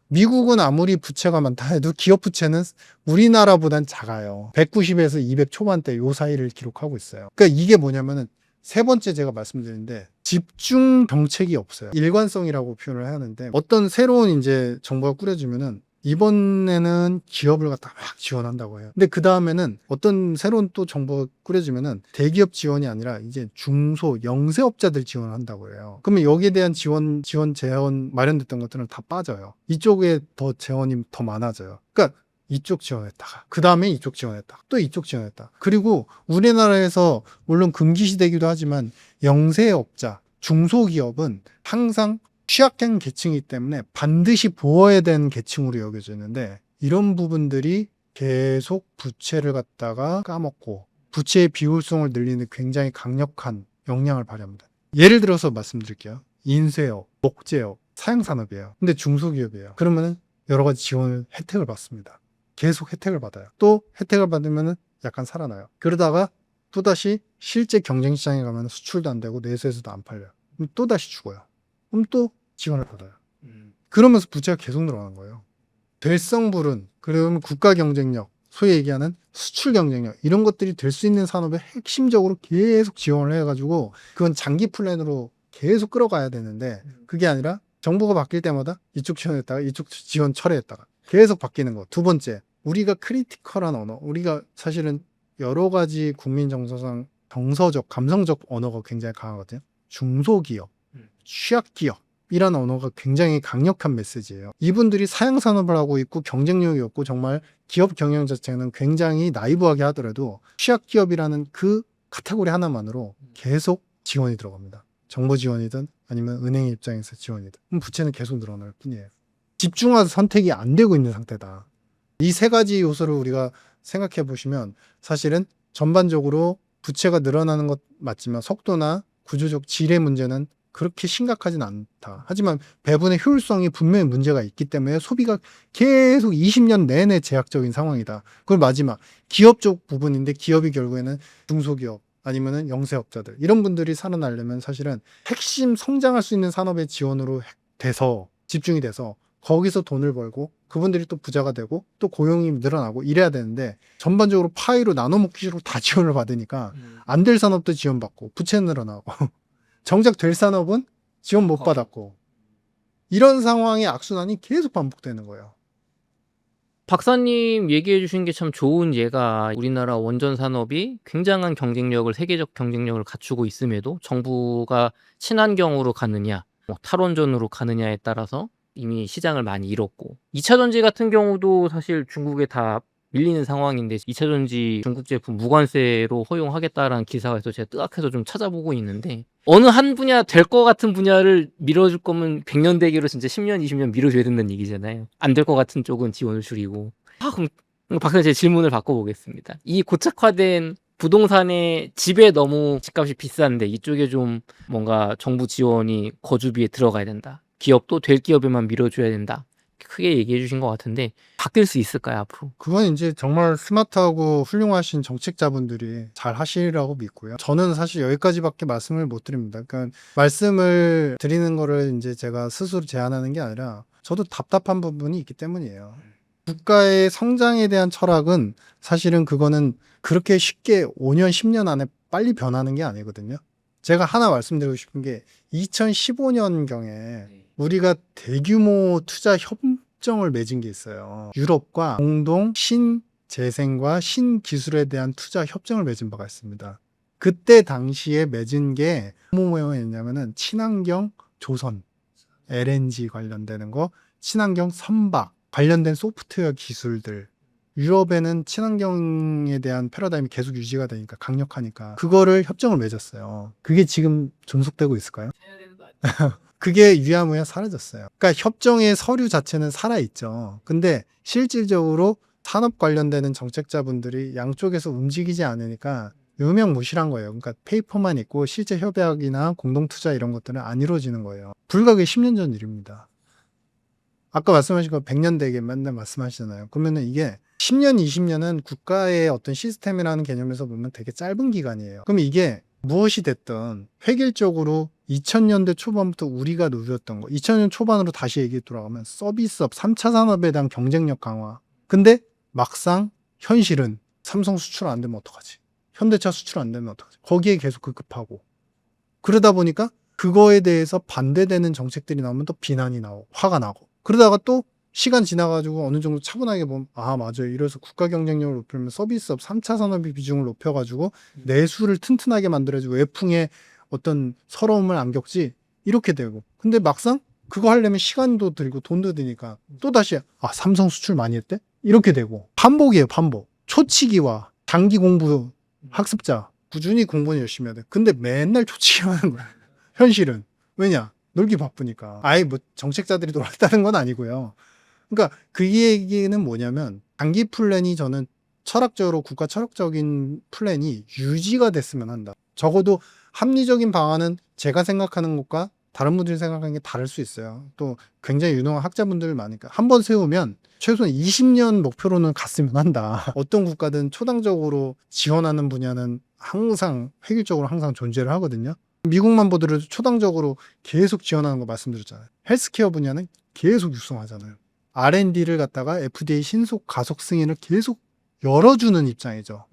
미국은 아무리 부채가 많다 해도 기업 부채는 우리나라보단 작아요. 190에서 200 초반대 요 사이를 기록하고 있어요. 그러니까 이게 뭐냐면은 세 번째 제가 말씀드리는데 집중 정책이 없어요. 일관성이라고 표현을 하는데 어떤 새로운 이제 정부가 꾸려지면은 이번에는 기업을 갖다 막 지원한다고 해요. 근데 그 다음에는 어떤 새로운 또 정부가 꾸려지면은 대기업 지원이 아니라 이제 중소 영세업자들 지원한다고 해요. 그러면 여기에 대한 재원 마련됐던 것들은 다 빠져요. 이쪽에 더 재원이 더 많아져요. 그러니까 이쪽 지원했다가 그 다음에 이쪽 지원했다가 또 이쪽 지원했다. 그리고 우리나라에서 물론 금기시되기도 하지만 영세업자, 중소기업은 항상 취약한 계층이기 때문에 반드시 보호해야 되는 계층으로 여겨지는데 이런 부분들이 계속 부채를 갖다가 까먹고 부채의 비효율성을 늘리는 굉장히 강력한 영향을 발휘합니다. 예를 들어서 말씀드릴게요. 인쇄업, 목재업, 사양산업이에요. 근데 중소기업이에요. 그러면 여러 가지 지원을 혜택을 받습니다. 계속 혜택을 받아요. 또 혜택을 받으면 약간 살아나요. 그러다가 또다시 실제 경쟁시장에 가면 수출도 안 되고 내수에서도 안 팔려요. 그럼 또다시 죽어요. 그럼 또 지원을 받아요. 그러면서 부채가 계속 늘어나는 거예요. 될성불은 그러면 국가 경쟁력, 소위 얘기하는 수출 경쟁력 이런 것들이 될 수 있는 산업에 핵심적으로 계속 지원을 해가지고 그건 장기 플랜으로 계속 끌어가야 되는데 그게 아니라 정부가 바뀔 때마다 이쪽 지원했다가 이쪽 지원 철회했다가 계속 바뀌는 거. 두 번째, 우리가 크리티컬한 언어. 우리가 사실은 여러 가지 국민 정서상 정서적, 감성적 언어가 굉장히 강하거든요. 중소기업, 취약기업 이란 언어가 굉장히 강력한 메시지예요. 이분들이 사양산업을 하고 있고 경쟁력이 없고 정말 기업 경영 자체는 굉장히 나이브하게 하더라도 취약기업이라는 그 카테고리 하나만으로 계속 지원이 들어갑니다. 정부 지원이든 아니면 은행의 입장에서 지원이든 그럼 부채는 계속 늘어날 뿐이에요. 집중화도 선택이 안 되고 있는 상태다. 이 세 가지 요소를 우리가 생각해 보시면 사실은 전반적으로 부채가 늘어나는 것 맞지만 속도나 구조적 질의 문제는 그렇게 심각하진 않다. 하지만 배분의 효율성이 분명히 문제가 있기 때문에 소비가 계속 20년 내내 제약적인 상황이다. 그걸 마지막 기업 쪽 부분인데 기업이 결국에는 중소기업 아니면은 영세업자들 이런 분들이 살아나려면 사실은 핵심 성장할 수 있는 산업의 지원으로 돼서 집중이 돼서 거기서 돈을 벌고 그분들이 또 부자가 되고 또 고용이 늘어나고 이래야 되는데 전반적으로 파이로 나눠 먹기로 다 지원을 받으니까 안 될 산업도 지원받고 부채 늘어나고 정작 될 산업은 지원 못 받았고 이런 상황의 악순환이 계속 반복되는 거예요. 박사님 얘기해 주신 게 참 좋은 예가 우리나라 원전 산업이 굉장한 경쟁력을 세계적 경쟁력을 갖추고 있음에도 정부가 친환경으로 가느냐 탈원전으로 가느냐에 따라서 이미 시장을 많이 잃었고 2차 전지 같은 경우도 사실 중국에 다 밀리는 상황인데 2차 전지 중국 제품 무관세로 허용하겠다라는 기사가 있어서 제가 뜨악해서 좀 찾아보고 있는데 어느 한 분야 될 것 같은 분야를 밀어줄 거면 100년 대계로 진짜 10년, 20년 밀어줘야 된다는 얘기잖아요. 안 될 것 같은 쪽은 지원을 줄이고. 그럼 박사님 제 질문을 바꿔보겠습니다. 이 고착화된 부동산의 집에 너무 집값이 비싼데 이쪽에 좀 뭔가 정부 지원이 거주비에 들어가야 된다. 기업도 될 기업에만 밀어줘야 된다. 크게 얘기해 주신 것 같은데 바뀔 수 있을까요 앞으로? 그건 이제 정말 스마트하고 훌륭하신 정책자분들이 잘 하시리라고 믿고요. 저는 사실 여기까지밖에 말씀을 못 드립니다. 그러니까 말씀을 드리는 거를 이제 제가 스스로 제안하는 게 아니라 저도 답답한 부분이 있기 때문이에요. 국가의 성장에 대한 철학은 사실은 그거는 그렇게 쉽게 5년, 10년 안에 빨리 변하는 게 아니거든요. 제가 하나 말씀드리고 싶은 게 2015년경에 우리가 대규모 투자 협정을 맺은 게 있어요. 유럽과 공동 신재생과 신기술에 대한 투자 협정을 맺은 바가 있습니다. 그때 당시에 맺은 게 뭐였냐면은 친환경 조선, LNG 관련되는 거, 친환경 선박 관련된 소프트웨어 기술들. 유럽에는 친환경에 대한 패러다임이 계속 유지가 되니까 강력하니까 그거를 협정을 맺었어요. 그게 지금 존속되고 있을까요? 그게 유야무야 사라졌어요. 그러니까 협정의 서류 자체는 살아있죠. 근데 실질적으로 산업 관련되는 정책자분들이 양쪽에서 움직이지 않으니까 유명무실한 거예요. 그러니까 페이퍼만 있고 실제 협약이나 공동투자 이런 것들은 안 이루어지는 거예요. 불과 그게 10년 전 일입니다. 아까 말씀하신 거 100년 대계 맨날 말씀하시잖아요. 그러면은 이게 10년, 20년은 국가의 어떤 시스템이라는 개념에서 보면 되게 짧은 기간이에요. 그럼 이게 무엇이 됐든 획일적으로 2000년대 초반부터 우리가 누렸던 거 2000년 초반으로 다시 얘기 돌아가면 서비스업 3차 산업에 대한 경쟁력 강화. 근데 막상 현실은 삼성 수출 안 되면 어떡하지? 현대차 수출 안 되면 어떡하지? 거기에 계속 급급하고 그러다 보니까 그거에 대해서 반대되는 정책들이 나오면 또 비난이 나오고 화가 나고 그러다가 또 시간 지나가지고 어느 정도 차분하게 보면 아 맞아요. 이래서 국가 경쟁력을 높이려면 서비스업 3차 산업의 비중을 높여가지고 내수를 튼튼하게 만들어야지 외풍에 어떤 서러움을 안 겪지 이렇게 되고 근데 막상 그거 하려면 시간도 들고 돈도 드니까 또다시 아 삼성 수출 많이 했대? 이렇게 되고 반복이에요 반복. 초치기와 장기 공부 학습자 꾸준히 공부는 열심히 해야 돼. 근데 맨날 초치기 하는 거야. 현실은. 왜냐? 놀기 바쁘니까. 아예 뭐 정책자들이 놀았다는 건 아니고요. 그러니까 그 얘기는 뭐냐면 장기 플랜이 저는 철학적으로 국가 철학적인 플랜이 유지가 됐으면 한다. 적어도 합리적인 방안은 제가 생각하는 것과 다른 분들이 생각하는 게 다를 수 있어요. 또 굉장히 유능한 학자분들 많으니까 한 번 세우면 최소한 20년 목표로는 갔으면 한다. 어떤 국가든 초당적으로 지원하는 분야는 항상 획일적으로 항상 존재를 하거든요. 미국만 보더라도 초당적으로 계속 지원하는 거 말씀드렸잖아요. 헬스케어 분야는 계속 육성하잖아요. R&D를 갖다가 FDA 신속 가속 승인을 계속 열어주는 입장이죠.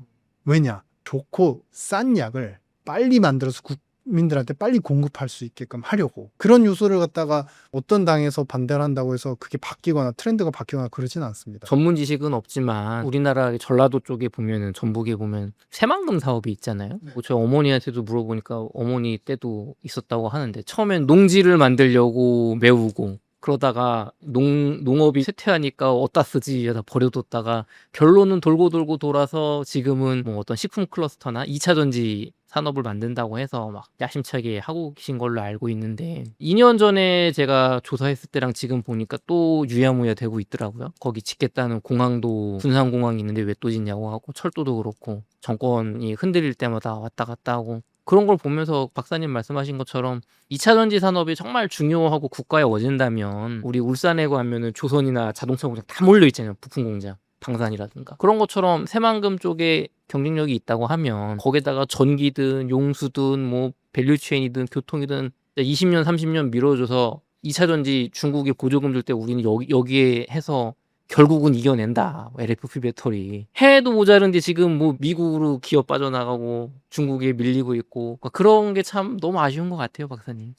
왜냐? 좋고 싼 약을 빨리 만들어서 국민들한테 빨리 공급할 수 있게끔 하려고. 그런 요소를 갖다가 어떤 당에서 반대를 한다고 해서 그게 바뀌거나 트렌드가 바뀌거나 그러진 않습니다. 전문 지식은 없지만 우리나라 전라도 쪽에 보면은 전북에 보면 새만금 사업이 있잖아요. 뭐 저희 어머니한테도 물어보니까 어머니 때도 있었다고 하는데 처음엔 농지를 만들려고 메우고 그러다가 농업이 쇠퇴하니까 어디다 쓰지 하다 버려뒀다가 결론은 돌고 돌고 돌아서 지금은 뭐 어떤 식품 클러스터나 2차 전지 산업을 만든다고 해서 막 야심차게 하고 계신 걸로 알고 있는데 2년 전에 제가 조사했을 때랑 지금 보니까 또 유야무야 되고 있더라고요. 거기 짓겠다는 공항도 군산공항이 있는데 왜 또 짓냐고 하고 철도도 그렇고 정권이 흔들릴 때마다 왔다 갔다 하고 그런 걸 보면서 박사님 말씀하신 것처럼 2차 전지 산업이 정말 중요하고 국가에 워진다면 우리 울산에 가면은 조선이나 자동차 공장 다 몰려 있잖아요. 부품 공장, 방산이라든가. 그런 것처럼 새만금 쪽에 경쟁력이 있다고 하면 거기다가 전기든 용수든 뭐 밸류체인이든 교통이든 20년, 30년 미뤄줘서 2차 전지 중국이 보조금 줄 때 우리는 여기에 해서 결국은 이겨낸다. LFP 배터리. 해도 모자른데 지금 뭐 미국으로 기업 빠져나가고 중국에 밀리고 있고 그러니까 그런 게 참 너무 아쉬운 것 같아요, 박사님.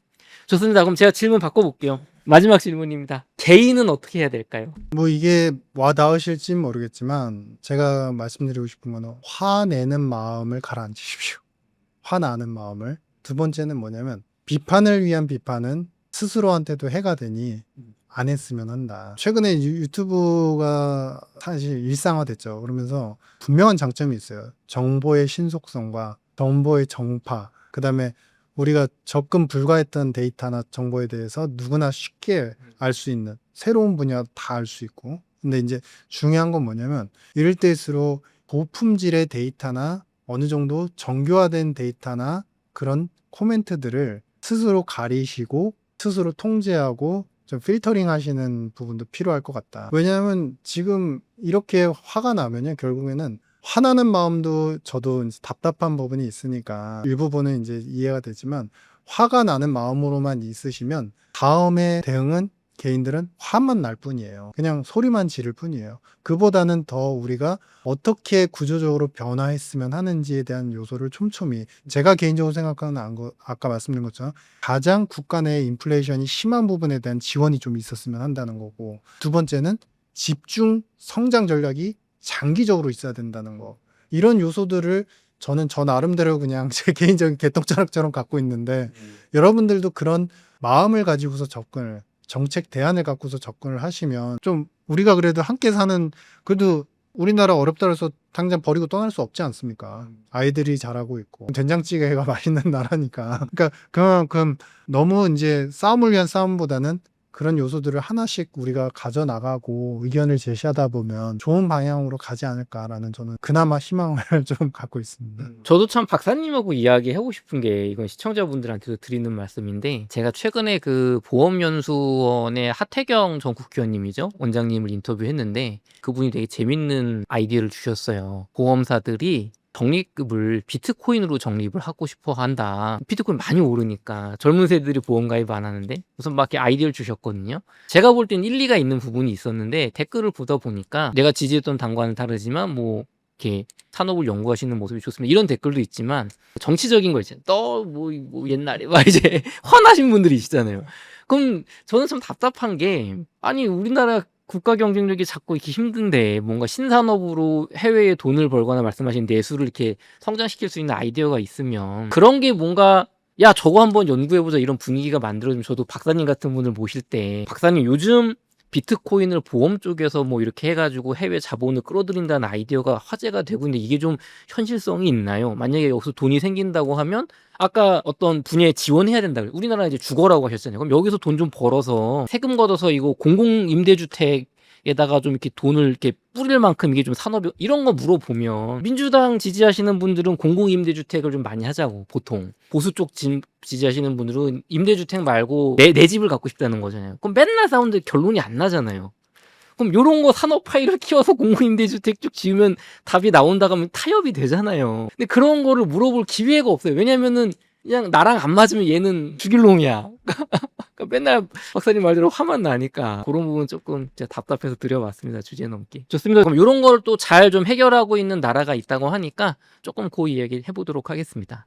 좋습니다. 그럼 제가 질문 바꿔볼게요. 마지막 질문입니다. 개인은 어떻게 해야 될까요? 뭐 이게 와 닿으실진 모르겠지만 제가 말씀드리고 싶은 거는 화내는 마음을 가라앉히십시오. 화나는 마음을. 두 번째는 뭐냐면 비판을 위한 비판은 스스로한테도 해가 되니 안 했으면 한다. 최근에 유튜브가 사실 일상화됐죠. 그러면서 분명한 장점이 있어요. 정보의 신속성과 정보의 정파, 그다음에 우리가 접근 불가했던 데이터나 정보에 대해서 누구나 쉽게 알 수 있는 새로운 분야 다 알 수 있고. 근데 이제 중요한 건 뭐냐면 이럴 때일수록 고품질의 데이터나 어느 정도 정교화된 데이터나 그런 코멘트들을 스스로 가리시고 스스로 통제하고 좀 필터링 하시는 부분도 필요할 것 같다. 왜냐하면 지금 이렇게 화가 나면요, 결국에는 화나는 마음도 저도 이제 답답한 부분이 있으니까 일부분은 이제 이해가 되지만 화가 나는 마음으로만 있으시면 다음에 대응은 개인들은 화만 날 뿐이에요. 그냥 소리만 지를 뿐이에요. 그보다는 더 우리가 어떻게 구조적으로 변화했으면 하는지에 대한 요소를 촘촘히 제가 개인적으로 생각하는 거 아까 말씀드린 것처럼 가장 국가 내 인플레이션이 심한 부분에 대한 지원이 좀 있었으면 한다는 거고, 두 번째는 집중 성장 전략이 장기적으로 있어야 된다는 거. 이런 요소들을 저는 저 나름대로 그냥 제 개인적인 개똥자락처럼 갖고 있는데 여러분들도 그런 마음을 가지고서 접근을 정책 대안을 갖고서 접근을 하시면 좀 우리가 그래도 함께 사는 그래도 우리나라 어렵다 해서 당장 버리고 떠날 수 없지 않습니까? 아이들이 잘하고 있고 된장찌개가 맛있는 나라니까. 그러니까 그만큼 너무 이제 싸움을 위한 싸움보다는 그런 요소들을 하나씩 우리가 가져나가고 의견을 제시하다 보면 좋은 방향으로 가지 않을까라는 저는 그나마 희망을 좀 갖고 있습니다. 저도 참 박사님하고 이야기하고 싶은 게 이건 시청자분들한테도 드리는 말씀인데 제가 최근에 그 보험연수원의 하태경 전 국회의원님이죠. 원장님을 인터뷰했는데 그분이 되게 재밌는 아이디어를 주셨어요. 보험사들이 적립금을 비트코인으로 적립을 하고 싶어 한다. 비트코인 많이 오르니까 젊은 세대들이 보험 가입 안 하는데 우선 막 이렇게 아이디어를 주셨거든요. 제가 볼 땐 일리가 있는 부분이 있었는데 댓글을 보다 보니까 내가 지지했던 당과는 다르지만 뭐 이렇게 산업을 연구하시는 모습이 좋습니다. 이런 댓글도 있지만 정치적인 거 있잖아요. 뭐 옛날에 막 이제 화나신 분들이시잖아요. 그럼 저는 참 답답한 게 아니 우리나라 국가 경쟁력이 자꾸 이렇게 힘든데 뭔가 신산업으로 해외에 돈을 벌거나 말씀하신 내수를 이렇게 성장시킬 수 있는 아이디어가 있으면 그런 게 뭔가 야 저거 한번 연구해보자 이런 분위기가 만들어지면 저도 박사님 같은 분을 모실 때 박사님 요즘 비트코인을 보험 쪽에서 뭐 이렇게 해가지고 해외 자본을 끌어들인다는 아이디어가 화제가 되고 있는데 이게 좀 현실성이 있나요? 만약에 여기서 돈이 생긴다고 하면 아까 어떤 분야에 지원해야 된다. 우리나라 이제 주거라고 하셨잖아요. 그럼 여기서 돈 좀 벌어서 세금 걷어서 이거 공공임대주택에다가 좀 이렇게 돈을 이렇게 뿌릴 만큼 이게 좀 산업이 이런 거 물어보면 민주당 지지하시는 분들은 공공임대주택을 좀 많이 하자고 보통 보수 쪽 지지하시는 분들은 임대주택 말고 내 집을 갖고 싶다는 거잖아요. 그럼 맨날 싸우는데 결론이 안 나잖아요. 그럼 요런 거 산업 파이를 키워서 공공임대주택 쭉 지으면 답이 나온다 하면 타협이 되잖아요. 근데 그런 거를 물어볼 기회가 없어요. 왜냐면은 그냥 나랑 안 맞으면 얘는 죽일 놈이야. 그러니까 맨날 박사님 말대로 화만 나니까 그런 부분 조금 제가 답답해서 드려봤습니다. 주제 넘기. 좋습니다. 그럼 이런 걸 또 잘 좀 해결하고 있는 나라가 있다고 하니까 조금 그 이야기 해보도록 하겠습니다.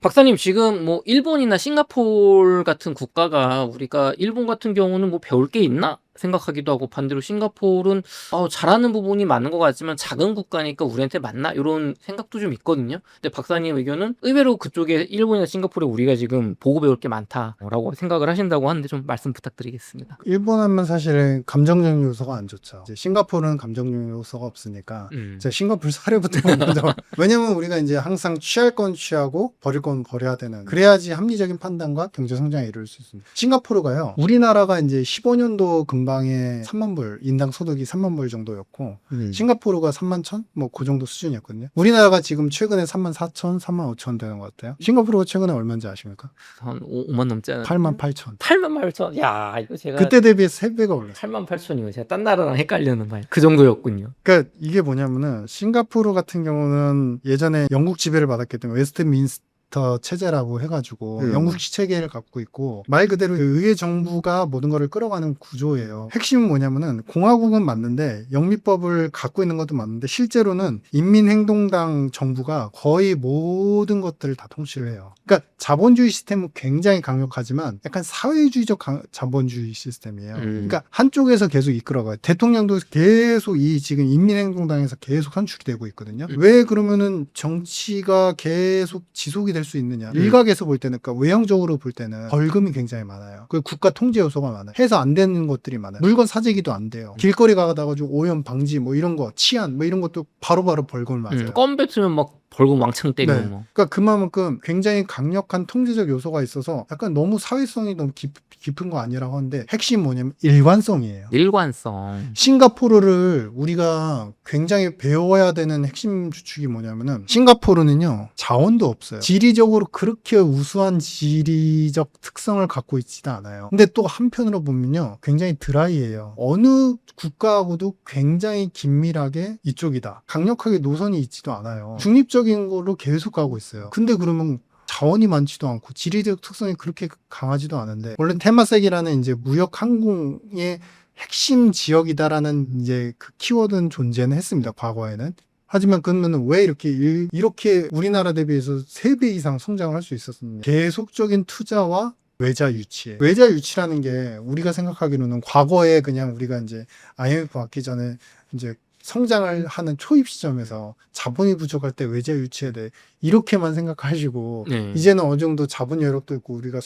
박사님 지금 뭐 일본이나 싱가포르 같은 국가가 우리가 일본 같은 경우는 뭐 배울 게 있나 생각하기도 하고 반대로 싱가포르는 잘하는 부분이 많은 것 같지만 작은 국가니까 우리한테 맞나 이런 생각도 좀 있거든요. 근데 박사님 의견은 의외로 그쪽에 일본이나 싱가포르에 우리가 지금 보고 배울 게 많다라고 생각을 하신다고 하는데 좀 말씀 부탁드리겠습니다. 일본 하면 사실은 감정적 요소가 안 좋죠. 이제 싱가포르는 감정적 요소가 없으니까 제가 싱가포르 사례부터 먼저 왜냐면 우리가 이제 항상 취할 건 취하고 버릴 건 버려야 되는 그래야지 합리적인 판단과 경제 성장에 이룰 수 있습니다. 싱가포르가요. 우리나라가 이제 15년도 금방 연방에 3만 불, 인당 소득이 3만 불 정도였고 싱가포르가 3만 천? 뭐 그 정도 수준이었거든요. 우리나라가 지금 최근에 3만 4천, 3만 5천 되는 것 같아요. 싱가포르가 최근에 얼마인지 아십니까? 한 5만 넘지 않았나요? 8만 8천. 8만 8천. 야, 이거 제가 그때 대비해서 3배가 올랐어요. 8만 8천이면 제가 딴 나라랑 헷갈리는 말. 그 정도였군요. 그러니까 이게 뭐냐면은 싱가포르 같은 경우는 예전에 영국 지배를 받았기 때문에 웨스트민스터 체제라고 해가지고 영국식 체계를 갖고 있고 말 그대로 그 의회 정부가 모든 거를 끌어가는 구조예요. 핵심은 뭐냐면은 공화국은 맞는데 영미법을 갖고 있는 것도 맞는데 실제로는 인민행동당 정부가 거의 모든 것들을 다 통치를 해요. 그러니까 자본주의 시스템은 굉장히 강력하지만 약간 사회주의적 자본주의 시스템이에요. 그러니까 한쪽에서 계속 이끌어가요. 대통령도 계속 이 지금 인민행동당에서 계속 선출이 되고 있거든요. 왜 그러면은 정치가 계속 지속이 될 수 있느냐? 일각에서 볼 때는, 그러니까 외형적으로 볼 때는 벌금이 굉장히 많아요. 그 국가 통제 요소가 많아요. 해서 안 되는 것들이 많아요. 물건 사재기도 안 돼요. 길거리 가다가지고 오염 방지 뭐 이런 거, 치안 뭐 이런 것도 바로바로 벌금을 맞아요. 껌 뱉으면 막 벌금 왕창 때리고 네. 뭐. 그러니까 그만큼 굉장히 강력한 통제적 요소가 있어서 약간 너무 사회성이 너무 깊은 거 아니라고 하는데 핵심이 뭐냐면 일관성이에요. 일관성. 싱가포르를 우리가 굉장히 배워야 되는 핵심 주축이 뭐냐면은 싱가포르는요 자원도 없어요. 지리적으로 그렇게 우수한 지리적 특성을 갖고 있지도 않아요. 근데 또 한편으로 보면요 굉장히 드라이해요. 어느 국가하고도 굉장히 긴밀하게 이쪽이다. 강력하게 노선이 있지도 않아요. 중립적인 걸로 계속 가고 있어요. 근데 그러면 자원이 많지도 않고 지리적 특성이 그렇게 강하지도 않은데 원래 테마색이라는 이제 무역 항공의 핵심 지역이다라는 이제 그 키워드는 존재는 했습니다. 과거에는. 하지만 그러면 왜 이렇게 우리나라 대비해서 3배 이상 성장을 할 수 있었습니까? 계속적인 투자와 외자 유치에. 외자 유치라는 게 우리가 생각하기로는 과거에 그냥 우리가 이제 IMF 왔기 전에 이제 성장을 하는 초입 시점에서 자본이 부족할 때 외자 유치에 대해 이렇게만 생각하시고 이제는 어느 정도 자본 여력도 있고 우리가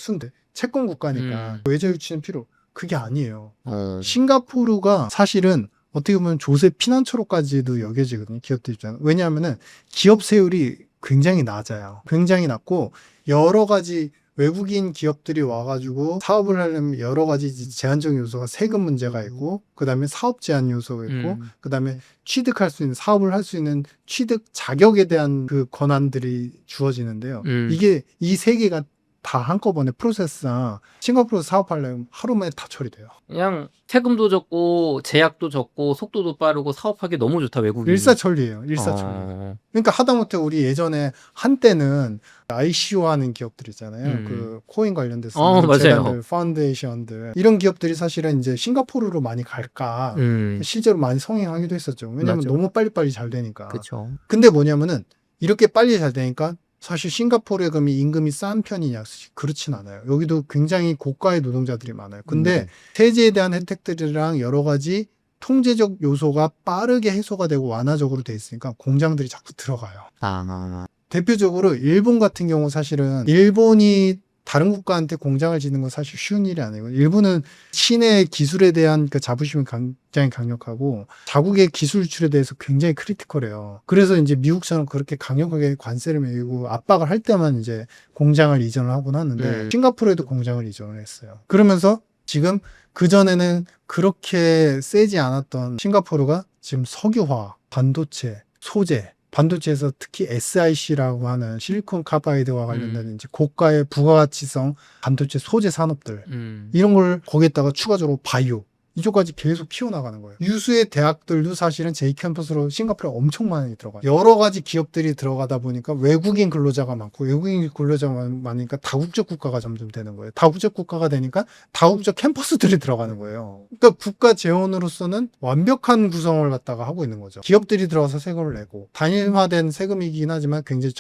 채권 국가니까 외자 유치는 필요. 그게 아니에요. 싱가포르가 사실은 어떻게 보면 조세 피난처로까지도 여겨지거든요. 기업들 입장은. 왜냐하면은 기업 세율이 굉장히 낮아요. 굉장히 낮고 여러 가지 외국인 기업들이 와가지고 사업을 하려면 여러 가지 제한적 요소가 세금 문제가 있고 그 다음에 사업 제한 요소가 있고 그 다음에 취득할 수 있는 사업을 할 수 있는 취득 자격에 대한 그 권한들이 주어지는데요. 이게 이 세 개가 다 한꺼번에 프로세스상 싱가포르 사업하려면 하루 만에 다 처리돼요. 그냥 세금도 적고 제약도 적고 속도도 빠르고 사업하기 너무 좋다 외국인. 일사천리예요. 일사천리. 그러니까 하다못해 우리 예전에 한때는 ICO 하는 기업들 있잖아요. 그 코인 관련돼서 재단들, 파운데이션들 이런 기업들이 사실은 이제 싱가포르로 많이 갈까 실제로 많이 성행하기도 했었죠. 왜냐하면 너무 빨리빨리 잘 되니까. 그쵸. 근데 뭐냐면은 이렇게 빨리 잘 되니까 사실 싱가포르의 임금이 싼 편이냐? 그렇진 않아요. 여기도 굉장히 고가의 노동자들이 많아요. 근데 세제에 대한 혜택들이랑 여러 가지 통제적 요소가 빠르게 해소가 되고 완화적으로 돼 있으니까 공장들이 자꾸 들어가요. 대표적으로 일본 같은 경우 사실은 일본이 다른 국가한테 공장을 짓는 건 사실 쉬운 일이 아니고 일본은 신의 기술에 대한 그 자부심이 굉장히 강력하고 자국의 기술 유출에 대해서 굉장히 크리티컬해요. 그래서 이제 미국처럼 그렇게 강력하게 관세를 매기고 압박을 할 때만 이제 공장을 이전을 하곤 하는데 싱가포르에도 공장을 이전을 했어요. 그러면서 지금 그전에는 그렇게 세지 않았던 싱가포르가 지금 석유화학, 반도체, 소재 반도체에서 특히 SiC라고 하는 실리콘 카바이드와 관련된 이제 고가의 부가가치성 반도체 소재 산업들 이런 걸 거기에다가 추가적으로 바이오 이쪽까지 계속 키워나가는 거예요. 유수의 대학들도 사실은 제2캠퍼스로 싱가포르에 엄청 많이 들어가요. 여러 가지 기업들이 들어가다 보니까 외국인 근로자가 많고 외국인 근로자가 많으니까 다국적 국가가 점점 되는 거예요. 다국적 국가가 되니까 다국적 캠퍼스들이 들어가는 거예요. 그러니까 국가 재원으로서는 완벽한 구성을 갖다가 하고 있는 거죠. 기업들이 들어가서 세금을 내고 단일화된 세금이긴 하지만 굉장히